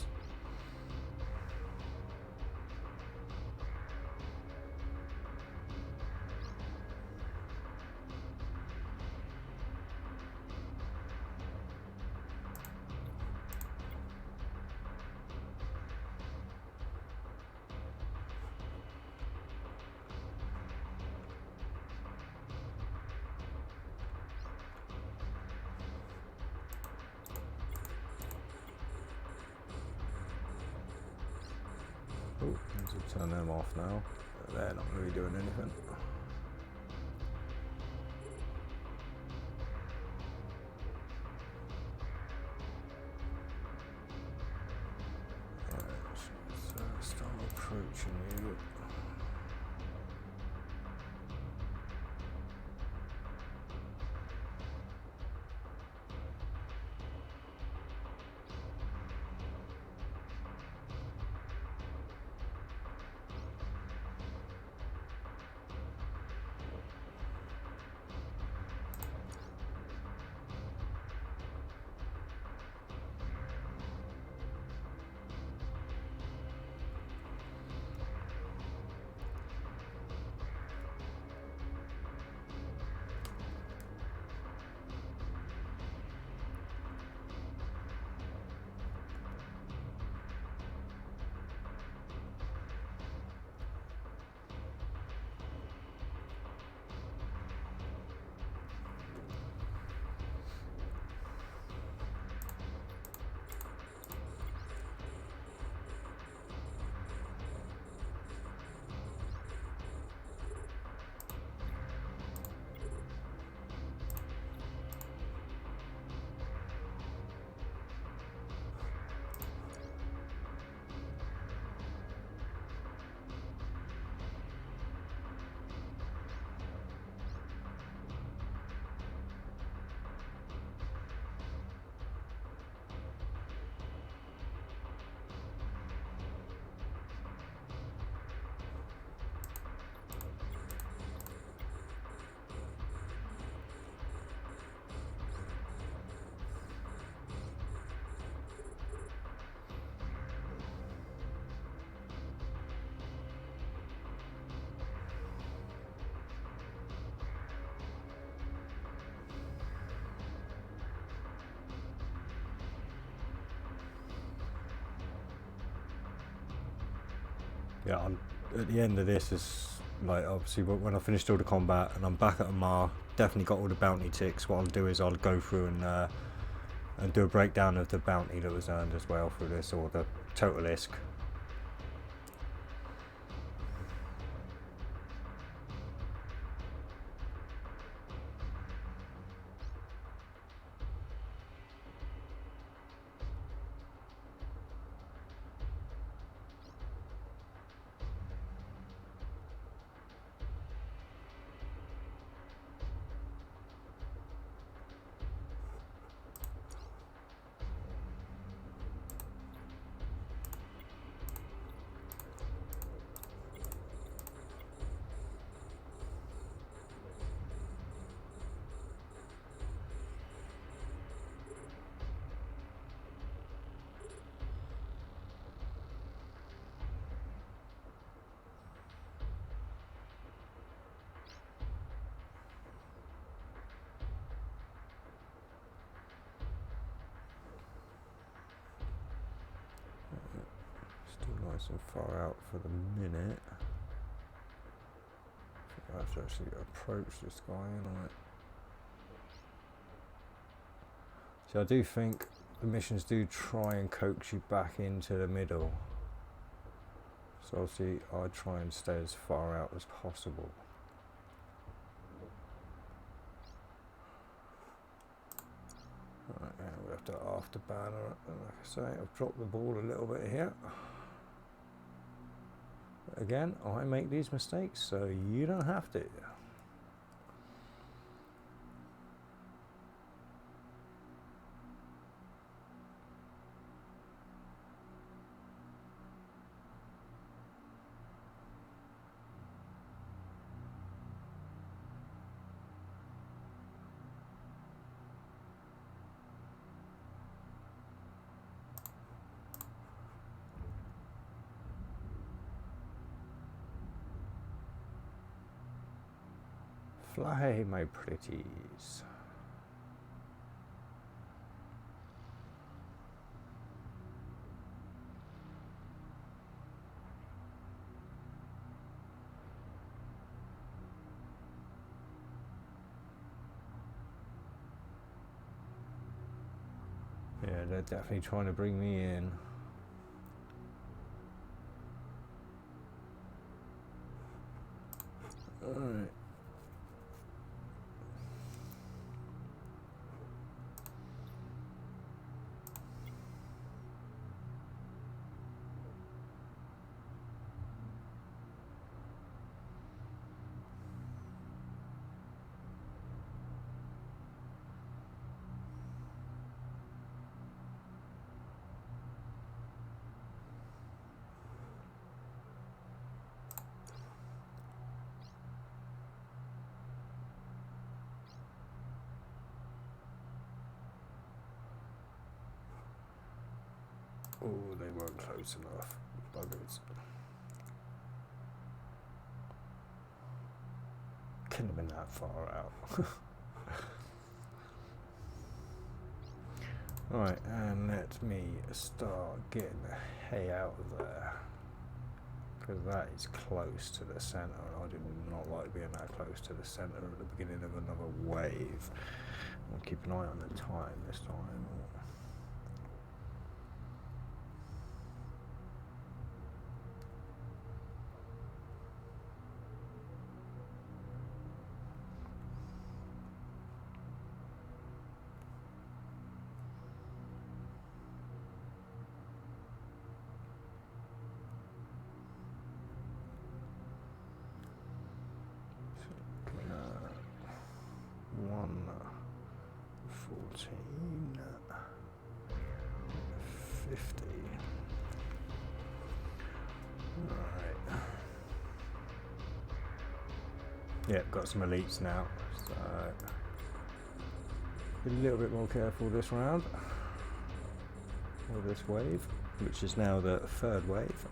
Oh, need to turn them off now. They're not really doing anything. Let's start approaching you. yeah, at the end of this is like obviously when I finished all the combat and I'm back at Amar, definitely got all the bounty ticks. What I'll do is I'll go through and do a breakdown of the bounty that was earned as well through this, or the total ISK. Still nice and far out for the minute. I have to actually approach this guy, and so I do think the missions do try and coax you back into the middle. So obviously I try and stay as far out as possible. Right, now we have to afterburner it. Like I say, I've dropped the ball a little bit here. But again, I make these mistakes, so you don't have to. Fly, my pretties. Yeah, they're definitely trying to bring me in. Alright. Oh, they weren't close enough. Buggers. Couldn't have been that far out. Right, and let me start getting the hay out of there. Because that is close to the centre, and I do not like being that close to the centre at the beginning of another wave. I'll keep an eye on the time this time. Yeah, got some elites now, so be a little bit more careful this round with this wave, which is now the third wave.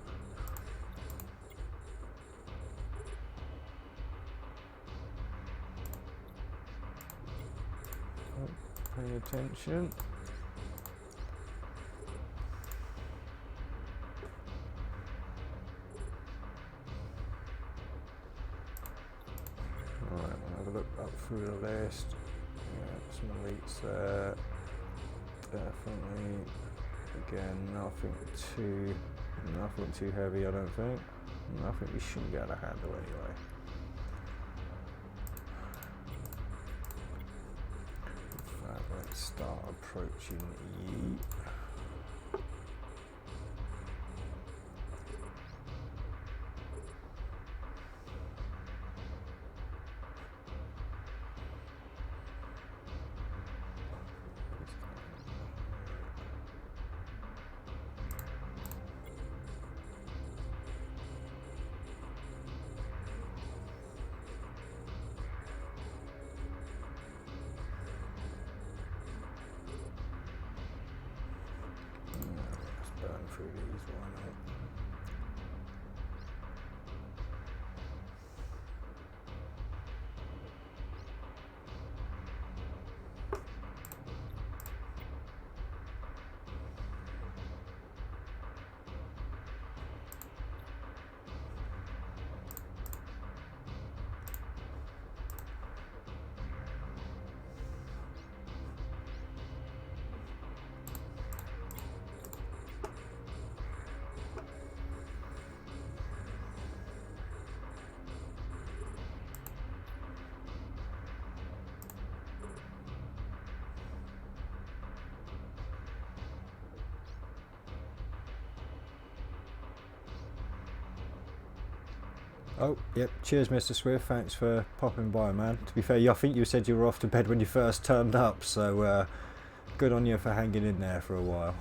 Oh, pay attention. look up through the list. Yeah, some elites there. Definitely. Again, nothing too heavy, I don't think. Nothing we shouldn't be able to handle anyway. In fact, let's start approaching Yeet. Through these, why not? Oh, yep. Cheers, Mr. Swift. Thanks for popping by, man. To be fair, I think you said you were off to bed when you first turned up, so good on you for hanging in there for a while.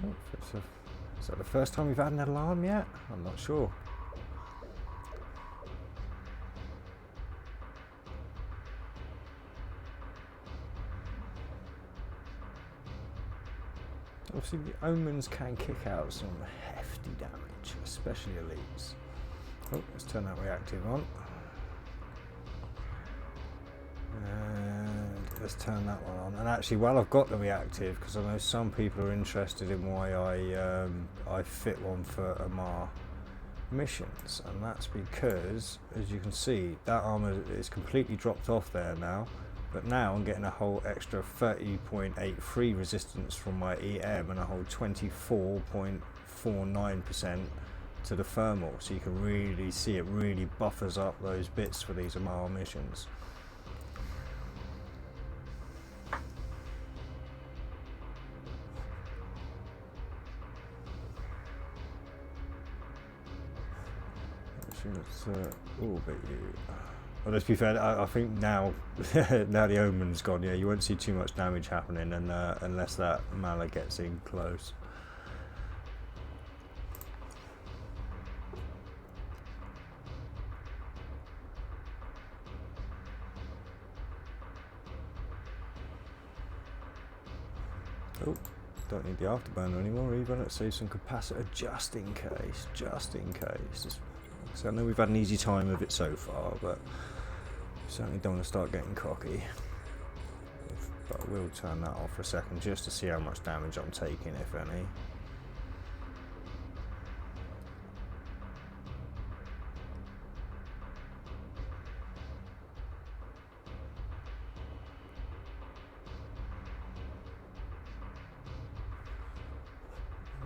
Oh, is that the first time we've had an alarm yet? I'm not sure. Obviously the omens can kick out some hefty damage, especially elites. Oh, let's turn that reactive on. And let's turn that one on. And actually, while I've got the reactive, because I know some people are interested in why I fit one for Amarr missions, and that's because, as you can see, that armor is completely dropped off there now. But now I'm getting a whole extra 30.83 resistance from my EM and a whole 24.49% to the thermal, so you can really see it really buffers up those bits for these Amal missions. Let's orbit you. Well, let's be fair, I think now now the Omen's gone, yeah, you won't see too much damage happening unless that Mala gets in close. Oh, don't need the afterburner anymore either. Let's save some capacitor just in case. Just in case. So I know we've had an easy time of it so far, but certainly don't want to start getting cocky. But I will turn that off for a second just to see how much damage I'm taking, if any.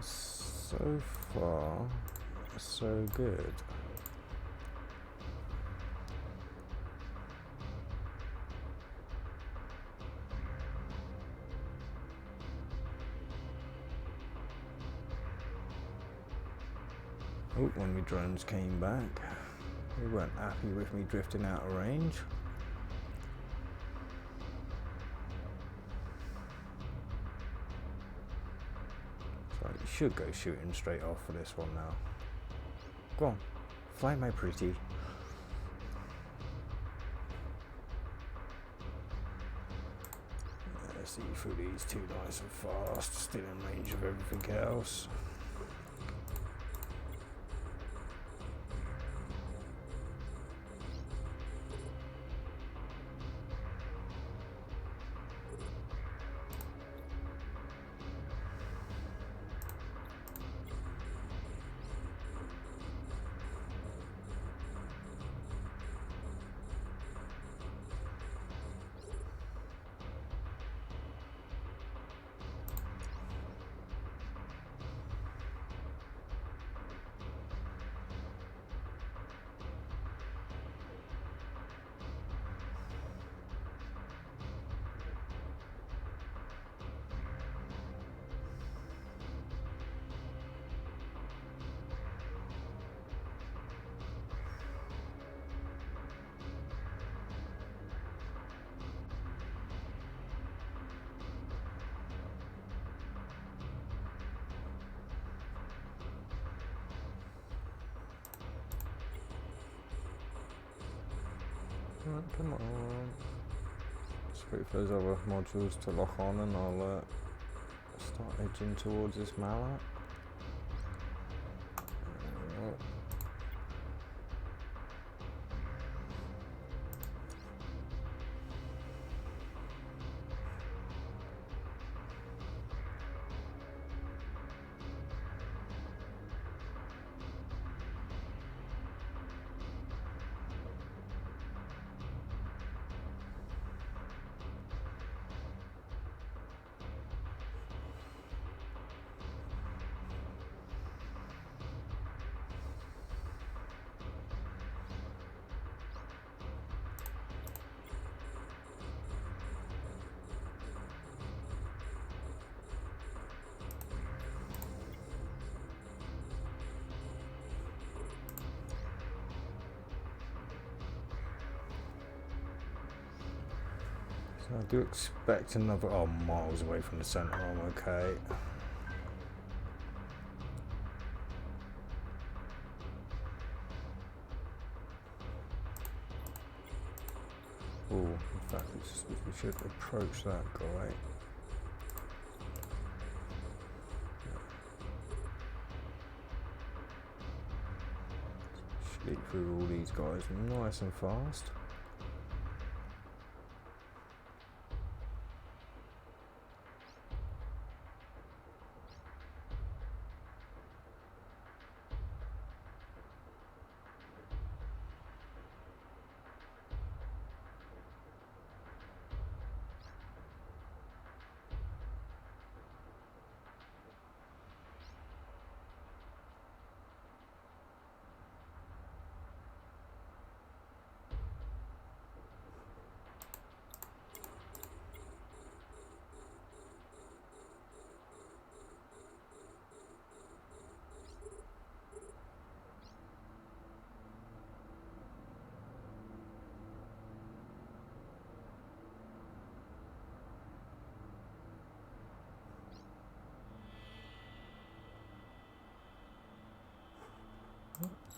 So far, so good. Oh, when my drones came back, they weren't happy with me drifting out of range. So you should go shooting straight off for this one now. Go on, fly my pretty. See through these two nice and fast, still in range of everything else. Right, come on. Let's wait for those other modules to lock on and I'll start edging towards this Mallet. So I do expect another, oh, miles away from the centre, I'm okay. Oh, in fact, we should approach that guy. Sleep through all these guys nice and fast.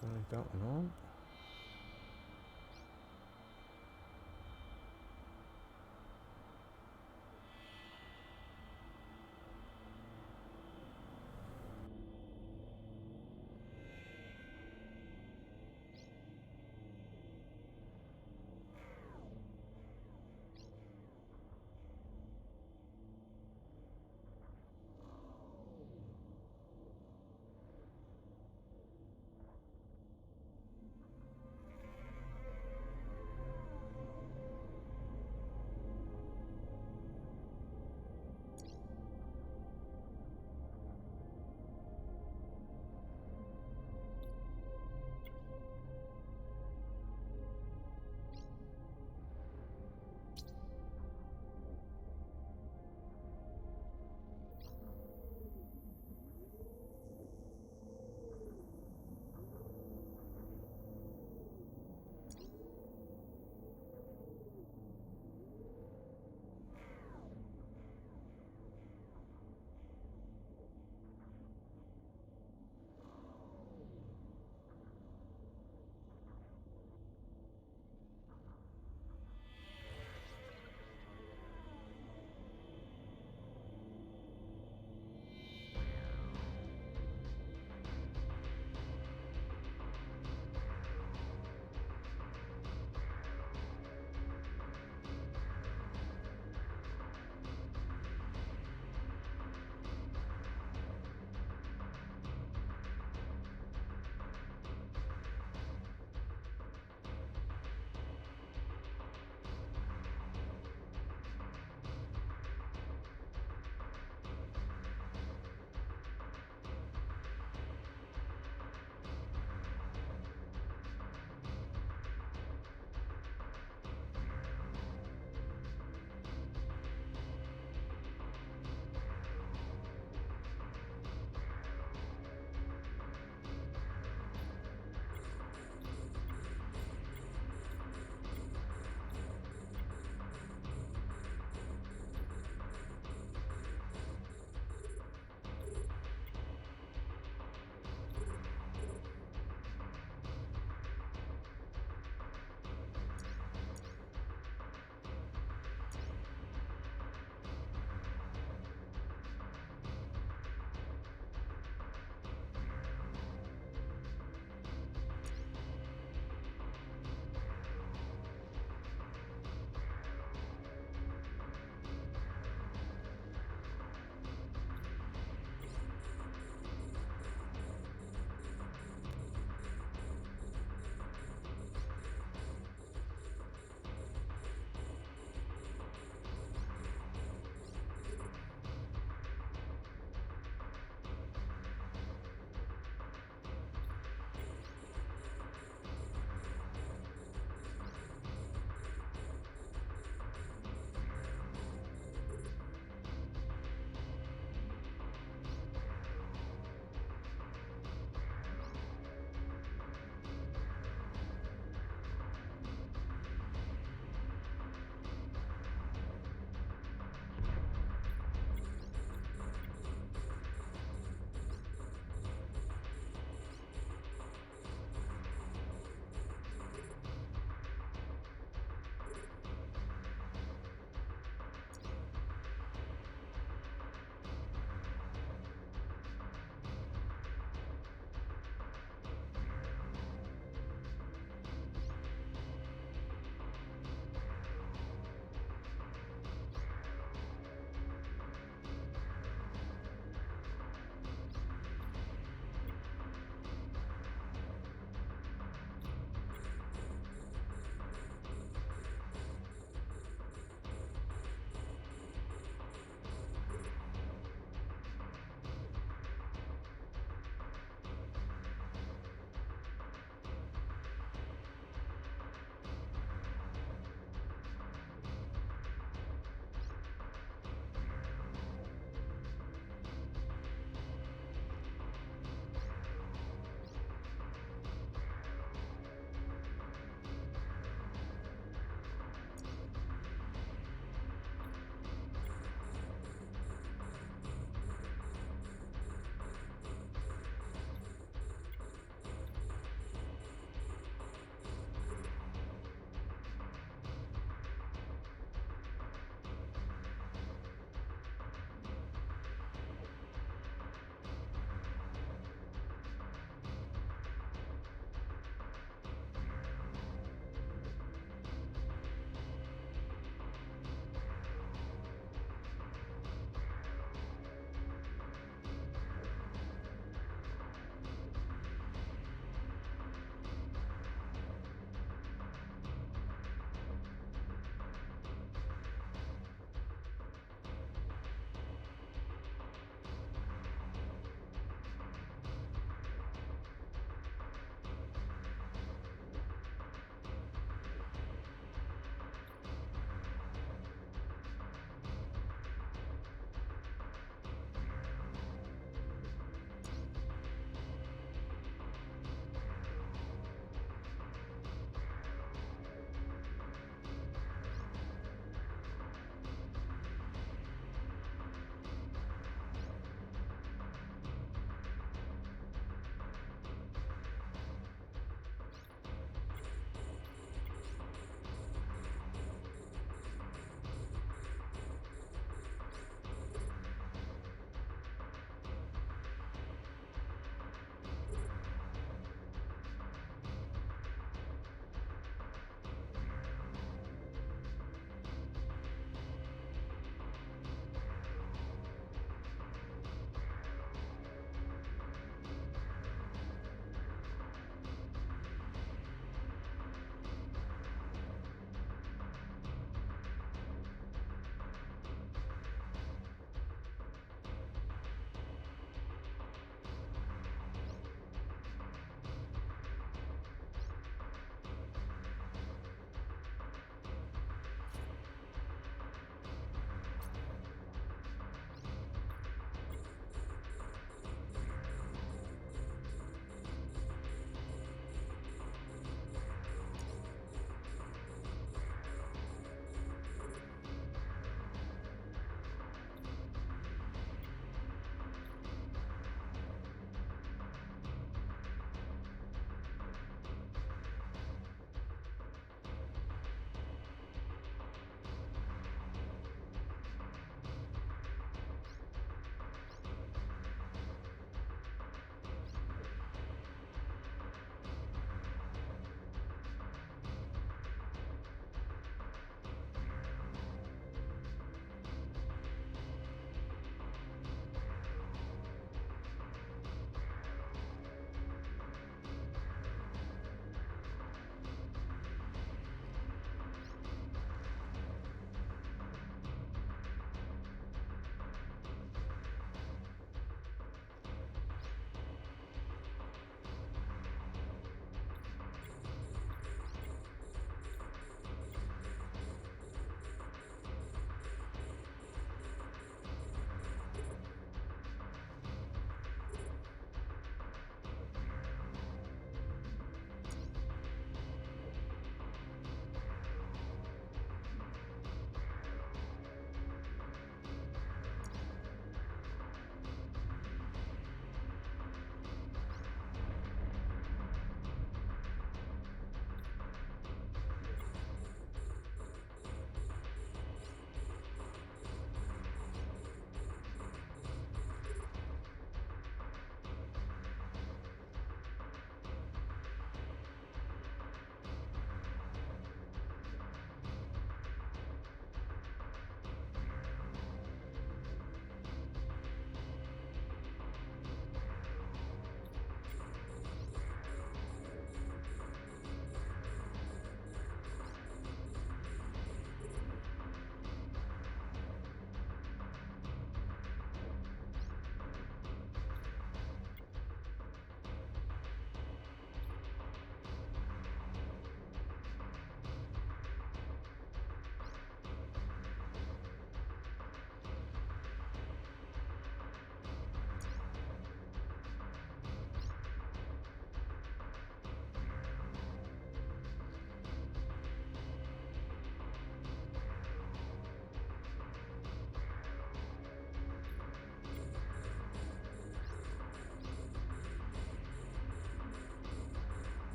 Still leave that one on.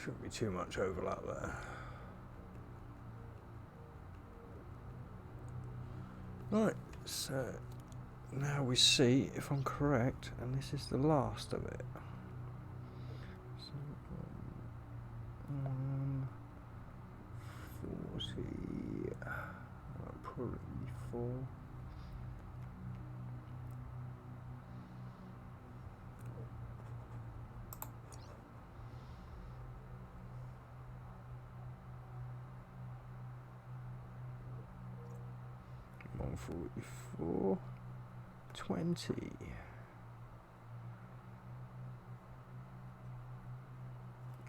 Shouldn't be too much overlap there. Right, so now we see if I'm correct, and this is the last of it. So, 140, probably 4. $144, 20.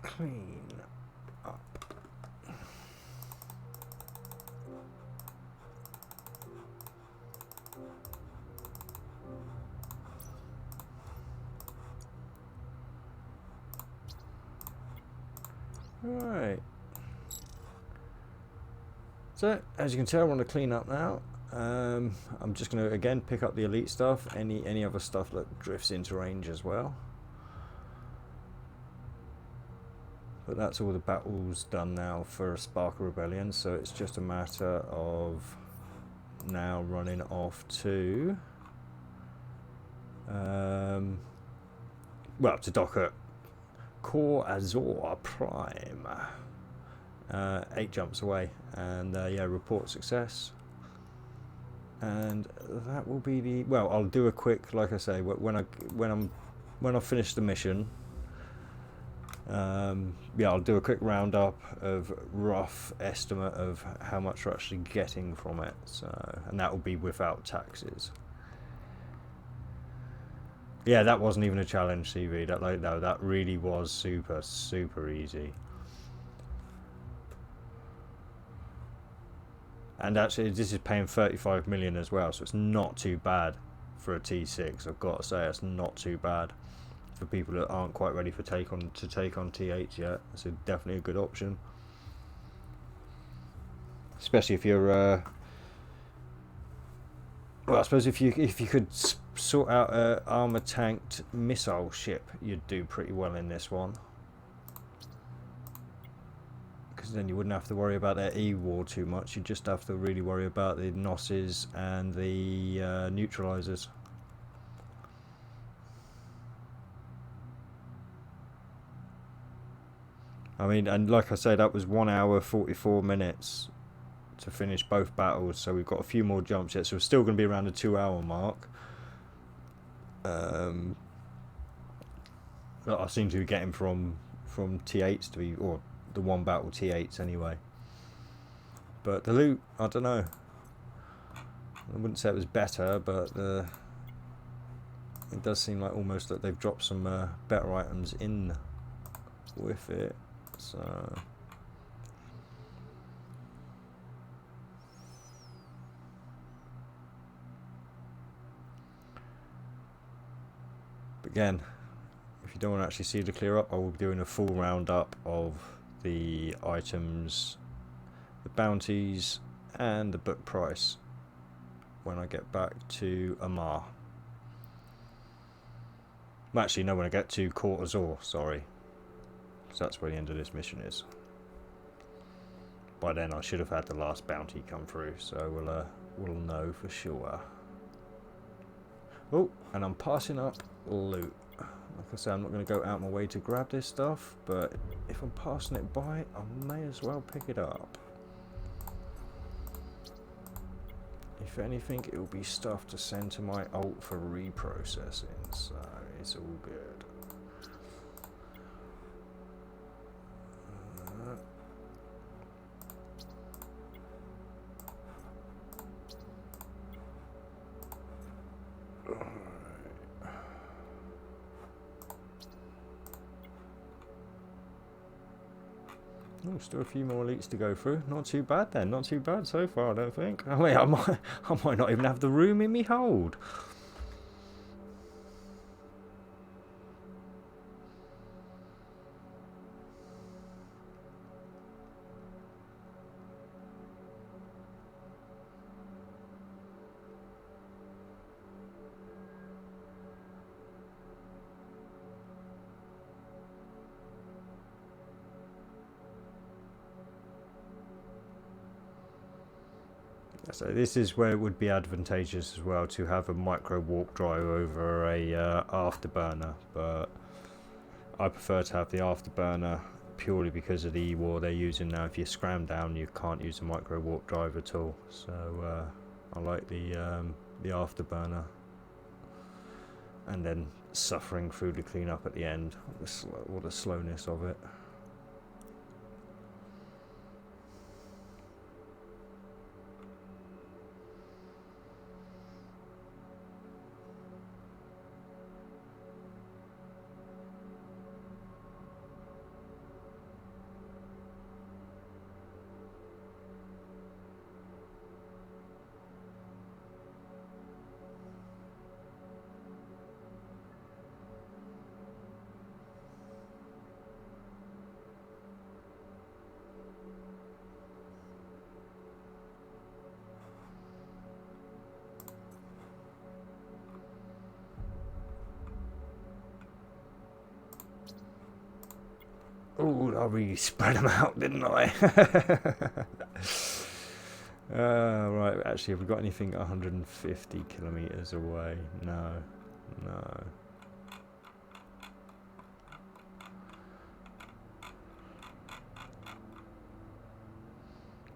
Clean up. Right. So, as you can tell, I want to clean up now. I'm just going to again pick up the elite stuff, any other stuff that drifts into range as well. But that's all the battles done now for Spark of Rebellion, so it's just a matter of now running off to well, to dock at Core Azor Prime, 8 jumps away, and yeah, report success. And that will be the, well, I'll do a quick, like I say, when I finish the mission, yeah, I'll do a quick roundup of rough estimate of how much we're actually getting from it. So, and that will be without taxes. Yeah, that wasn't even a challenge, CV. That that really was super easy. And actually, this is paying 35 million as well, so it's not too bad for a T6. I've got to say, it's not too bad for people that aren't quite ready for take on T8 yet. It's definitely a good option, especially if you're. Well, I suppose if you could sort out a armor tanked missile ship, you'd do pretty well in this one. Because then you wouldn't have to worry about their E-war too much. You just have to really worry about the Gnosses and the neutralizers. I mean, and like I said, that was 1 hour 44 minutes to finish both battles. So we've got a few more jumps yet. So we're still going to be around the 2-hour mark. That I seem to be getting from T8s to be, or the one battle T8s anyway. But the loot, I don't know. I wouldn't say it was better, but it does seem like almost that they've dropped some better items in with it. So again, if you don't want to actually see the clear up, I will be doing a full roundup of the items, the bounties, and the book price when I get back to Amar. Well, actually, no, when I get to Court Azor, sorry. Because that's where the end of this mission is. By then, I should have had the last bounty come through, so we'll know for sure. Oh, and I'm passing up loot. Like I said, I'm not going to go out my way to grab this stuff, but if I'm passing it by, I may as well pick it up. If anything, it will be stuff to send to my alt for reprocessing, so it's all good. Oh, still a few more elites to go through. Not too bad then. Not too bad so far, I don't think. I mean, I might not even have the room in me hold. So this is where it would be advantageous as well to have a micro warp drive over a afterburner, but I prefer to have the afterburner purely because of the E-War they're using now. If you scram down, you can't use a micro warp drive at all. So I like the afterburner, and then suffering through the cleanup at the end. What the slowness of it. Oh, I really spread them out, didn't I? Right, actually, have we got anything 150 kilometers away? No, no.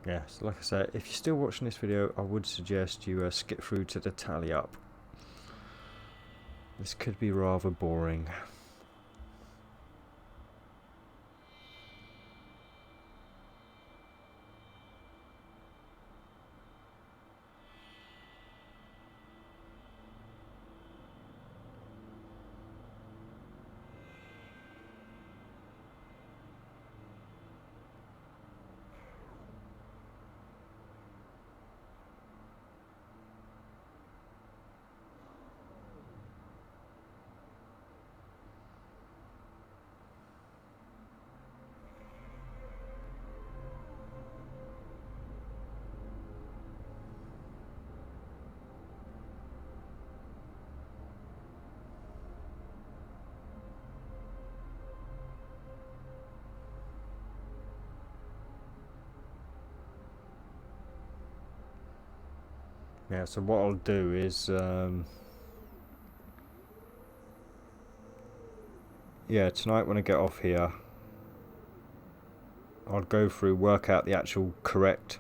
Yes, like I said, if you're still watching this video, I would suggest you skip through to the tally up. This could be rather boring. Yeah, so what I'll do is, yeah, tonight when I get off here, I'll go through, work out the actual correct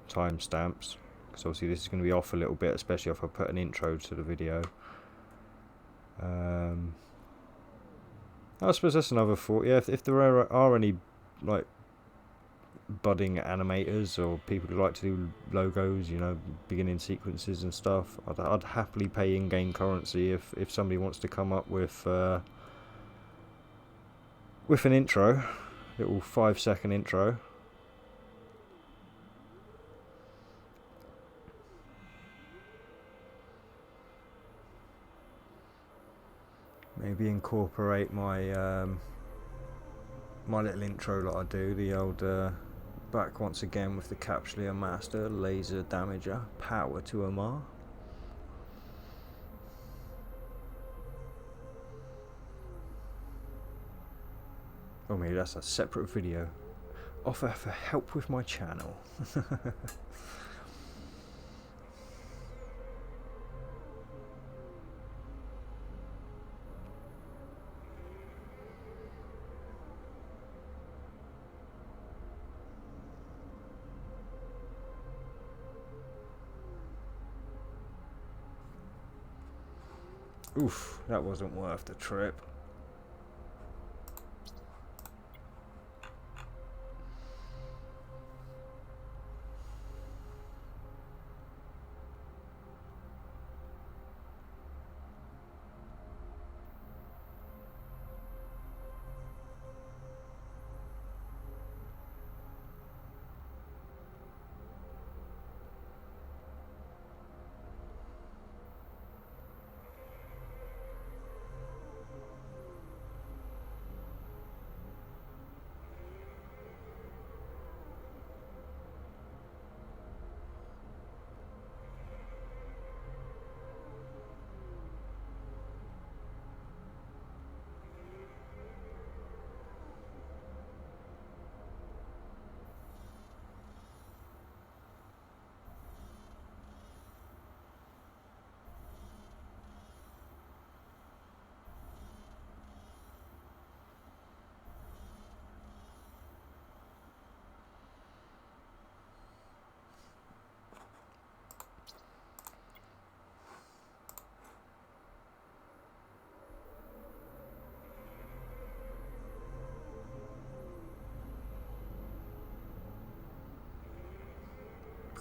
timestamps, because obviously this is going to be off a little bit, especially if I put an intro to the video. I suppose that's another thought. Yeah, if there are any like budding animators or people who like to do logos, you know, beginning sequences and stuff, I'd happily pay in-game currency if somebody wants to come up with an intro, little 5-second intro. Maybe incorporate my my little intro that I do, the old back once again with the Capsuleer Master, Laser Damager, Power to Amar. Oh, maybe that's a separate video. Offer for help with my channel. Oof, that wasn't worth the trip.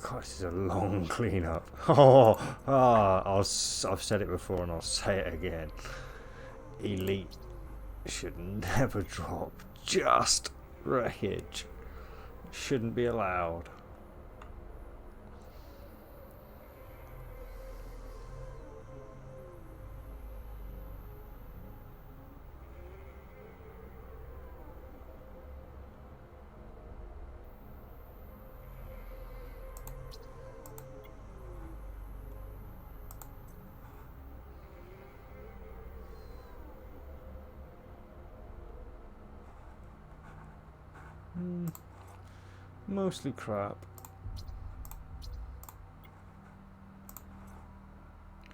God, this is a long cleanup. I've said it before and I'll say it again. Elite should never drop. Just wreckage. Shouldn't be allowed. Mostly crap.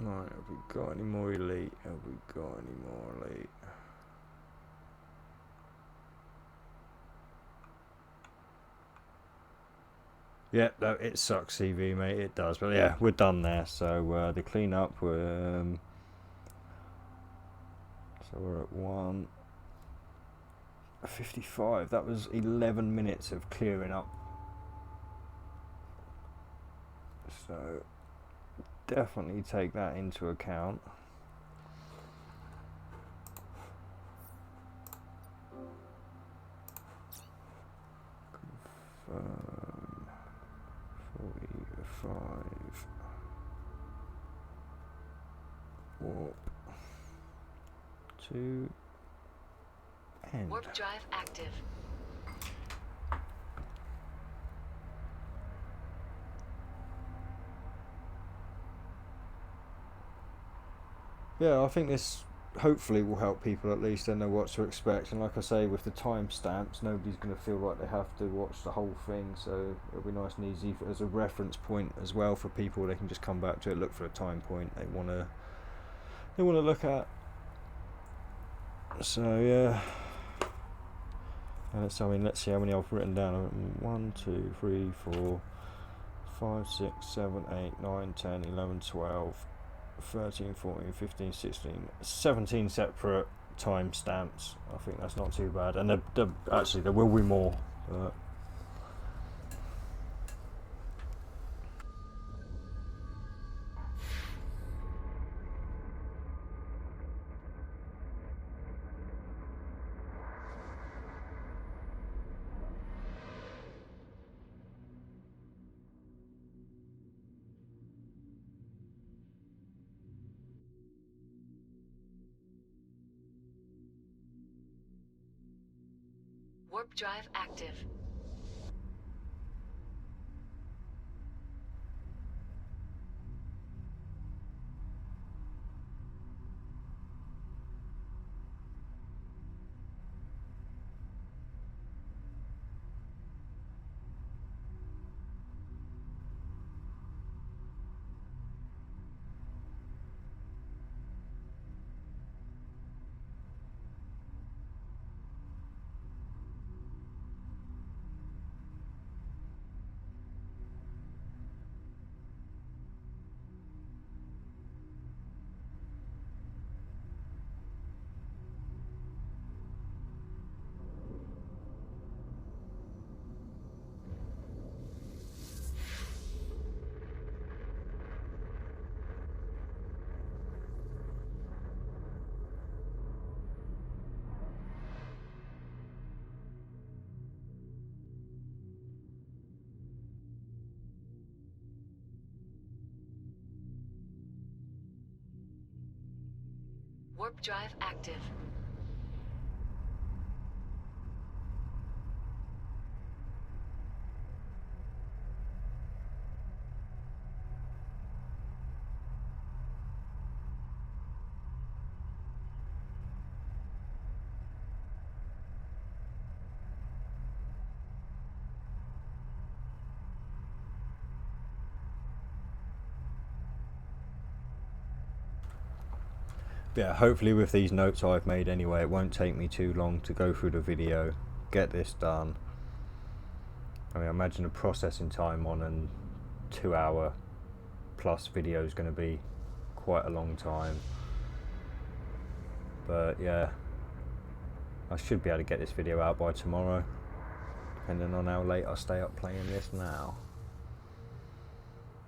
Right, have we got any more elite? Have we got any more elite? Yeah, no, it sucks, CV, mate. It does. But yeah, we're done there. So the cleanup, so we're at 1:55. That was 11 minutes of clearing up. So definitely take that into account. Confirm 45. Warp to end. Warp drive active. Yeah, I think this hopefully will help people at least and know what to expect. And like I say, with the timestamps, nobody's going to feel like they have to watch the whole thing. So it'll be nice and easy as a reference point as well for people. They can just come back to it, look for a time point they want to look at. So yeah. Let's see how many I've written down. 1, 2, 3, 4, 5, 6, 7, 8, 9, 10, 11, 12, 13, 14, 15, 16, 17 separate timestamps. I think that's not too bad. And actually, there will be more. Warp drive active. Warp drive active. Yeah, hopefully with these notes I've made anyway, it won't take me too long to go through the video, get this done. I mean, I imagine the processing time on an 2-hour plus video is going to be quite a long time. But yeah, I should be able to get this video out by tomorrow, depending on how late I stay up playing this now.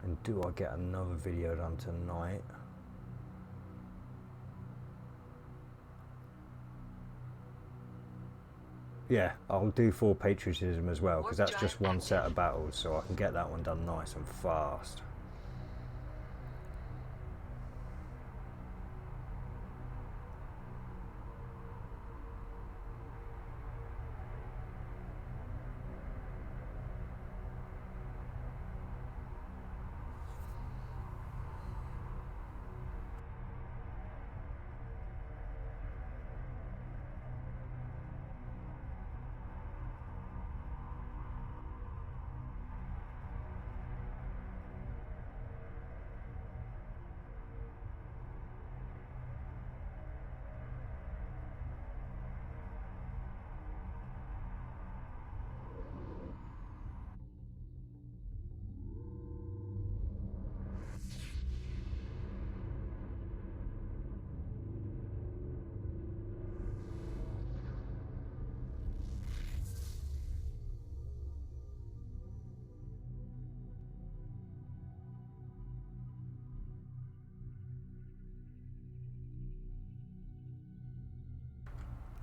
And do I get another video done tonight? Yeah, I'll do 4 patriotism as well, because that's just one set of battles, so I can get that one done nice and fast.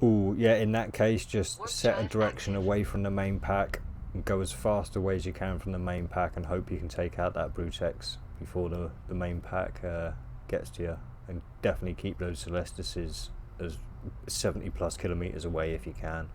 Ooh, yeah, in that case, just set a direction away from the main pack and go as fast away as you can from the main pack and hope you can take out that Brutex before the main pack gets to you. And definitely keep those Celestises as 70 plus kilometers away if you can.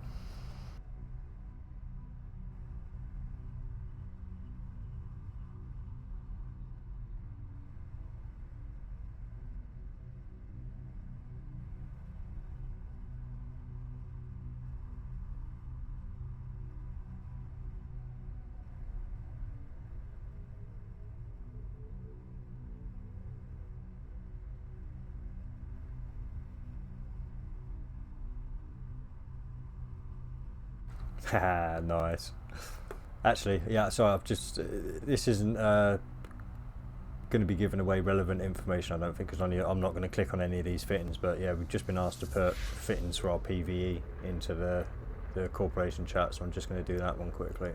Haha, nice. Actually, yeah, so I've just, this isn't going to be giving away relevant information, I don't think, because I'm not going to click on any of these fittings, but yeah, we've just been asked to put fittings for our PvE into the corporation chat, so I'm just going to do that one quickly.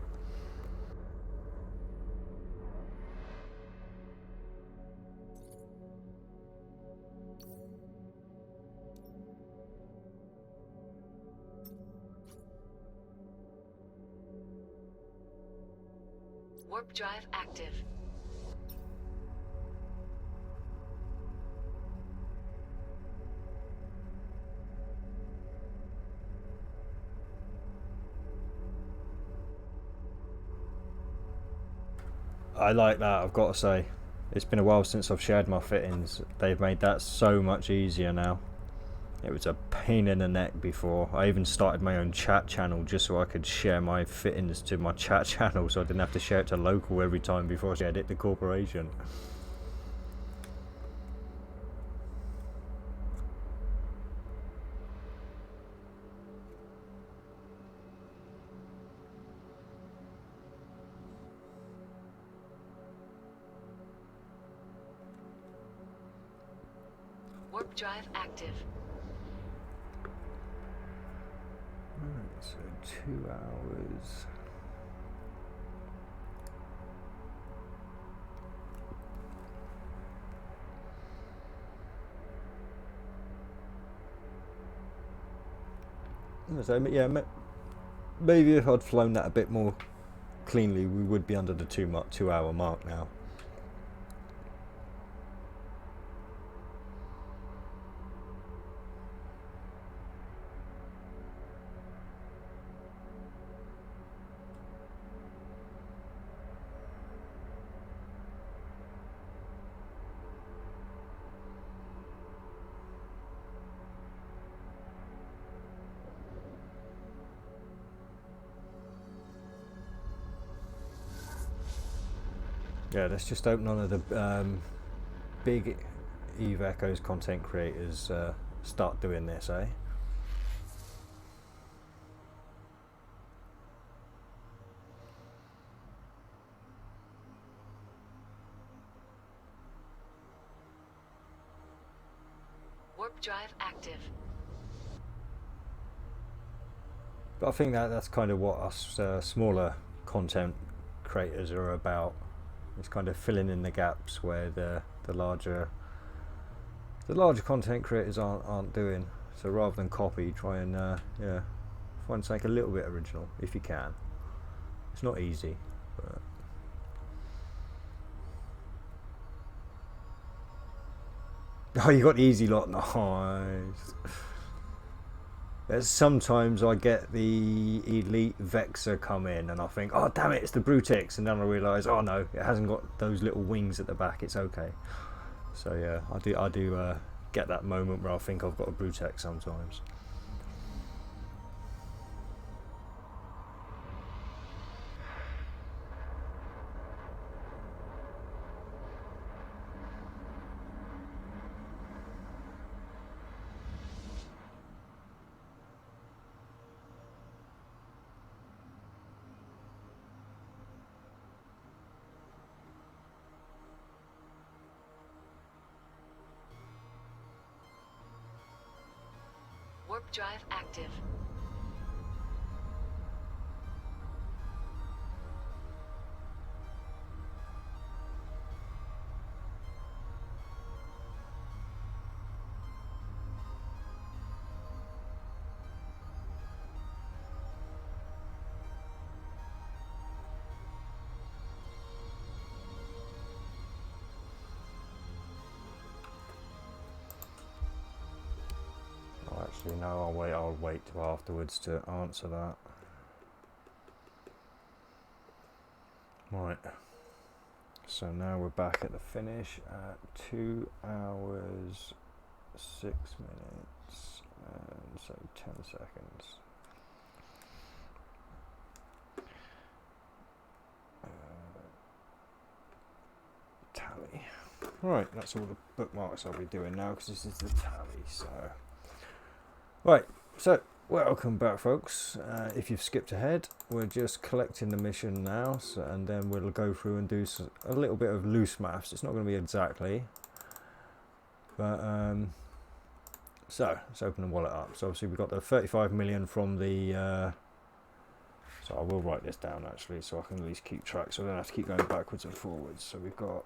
Warp drive active. I like that, I've got to say. It's been a while since I've shared my fittings. They've made that so much easier now. It was a pain in the neck before. I even started my own chat channel just so I could share my fittings to my chat channel so I didn't have to share it to local every time before I shared it to corporation. Warp drive active. Right, so 2 hours. So yeah, maybe if I'd flown that a bit more cleanly, we would be under the 2 hour mark now. Yeah, let's just hope none of the big Eve Echoes content creators start doing this, eh? Warp drive active. But I think that's kind of what us smaller content creators are about. It's kind of filling in the gaps where the larger content creators aren't doing. So rather than copy, try and yeah, find something a little bit original if you can. It's not easy, but oh, you got the easy lot. Nice. Sometimes I get the Elite Vexor come in and I think, oh damn it, it's the Brutix, and then I realise, oh no, it hasn't got those little wings at the back. It's okay. So yeah, I do get that moment where I think I've got a Brutix sometimes. Warp drive active. Actually, no, I'll wait till afterwards to answer that. Right. So now we're back at the finish at 2 hours 6 minutes and so 10 seconds. Tally. Right, that's all the bookmarks I'll be doing now because this is the tally. So, right, so welcome back, folks. If you've skipped ahead, we're just collecting the mission now, and then we'll go through and do a little bit of loose maths. It's not going to be exactly, but so let's open the wallet up. So obviously we've got the 35 million from the. So I will write this down actually, so I can at least keep track, so I don't have to keep going backwards and forwards. So we've got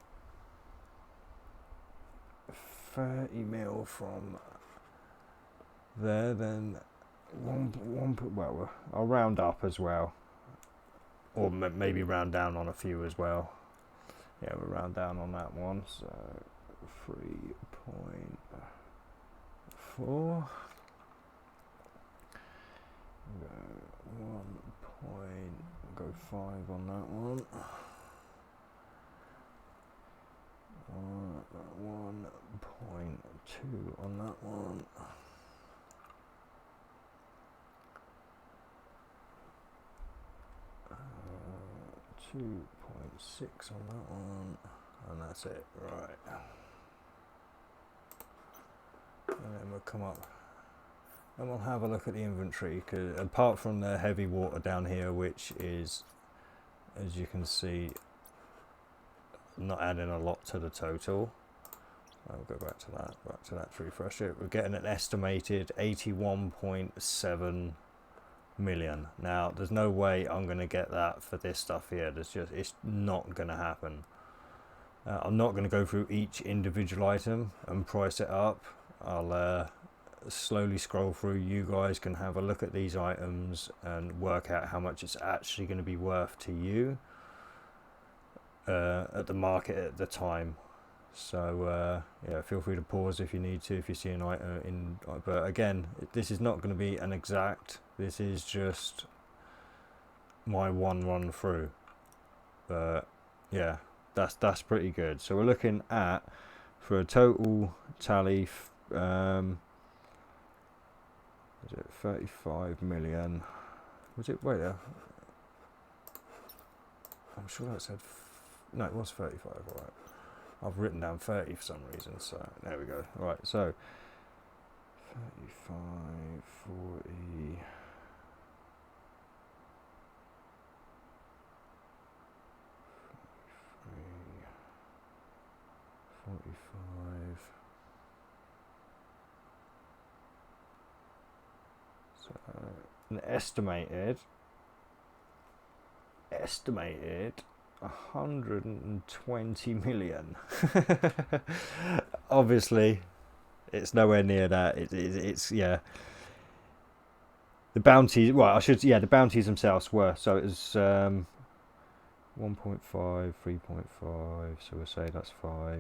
30 mil from there, then well, I'll round up as well, or maybe round down on a few as well. Yeah, we'll round down on that one, so 3.4, go 5 on that one. 1.2 on that one. 2.6 on that one, and that's it. Right, and then we'll come up and we'll have a look at the inventory, because apart from the heavy water down here, which is, as you can see, not adding a lot to the total. I'll go back to that to refresh it. We're getting an estimated 81.7 million. Now there's no way I'm going to get that for this stuff here. It's not going to happen. I'm not going to go through each individual item and price it up. I'll slowly scroll through. You guys can have a look at these items and work out how much it's actually going to be worth to you at the market at the time. So yeah, feel free to pause if you need to, if you see an item in. But again, this is not going to be an exact. This is just my one run through. But yeah, that's pretty good. So we're looking at, for a total tally, is it 35 million? Was it? Wait, I'm sure that said. No, it was 35. All right. I've written down 30 for some reason, so there we go. Right, so 35, 40, 45. So an estimated 120 million. Obviously, it's nowhere near that. It's yeah. The bounties, well, the bounties themselves were, so it was 1.5, 3.5, so we'll say that's 5,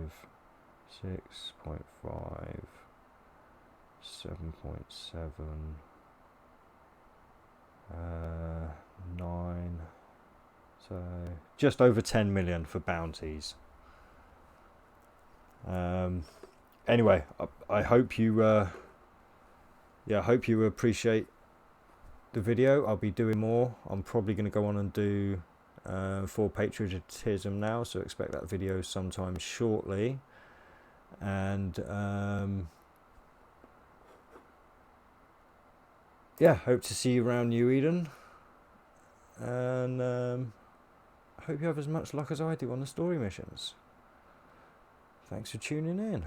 6.5, 7.7, 9, so just over 10 million for bounties. Anyway, I hope you I hope you appreciate the video. I'll be doing more. I'm probably going to go on and do for patriotism now, so expect that video sometime shortly. And yeah, hope to see you around New Eden, and I hope you have as much luck as I do on the story missions. Thanks for tuning in.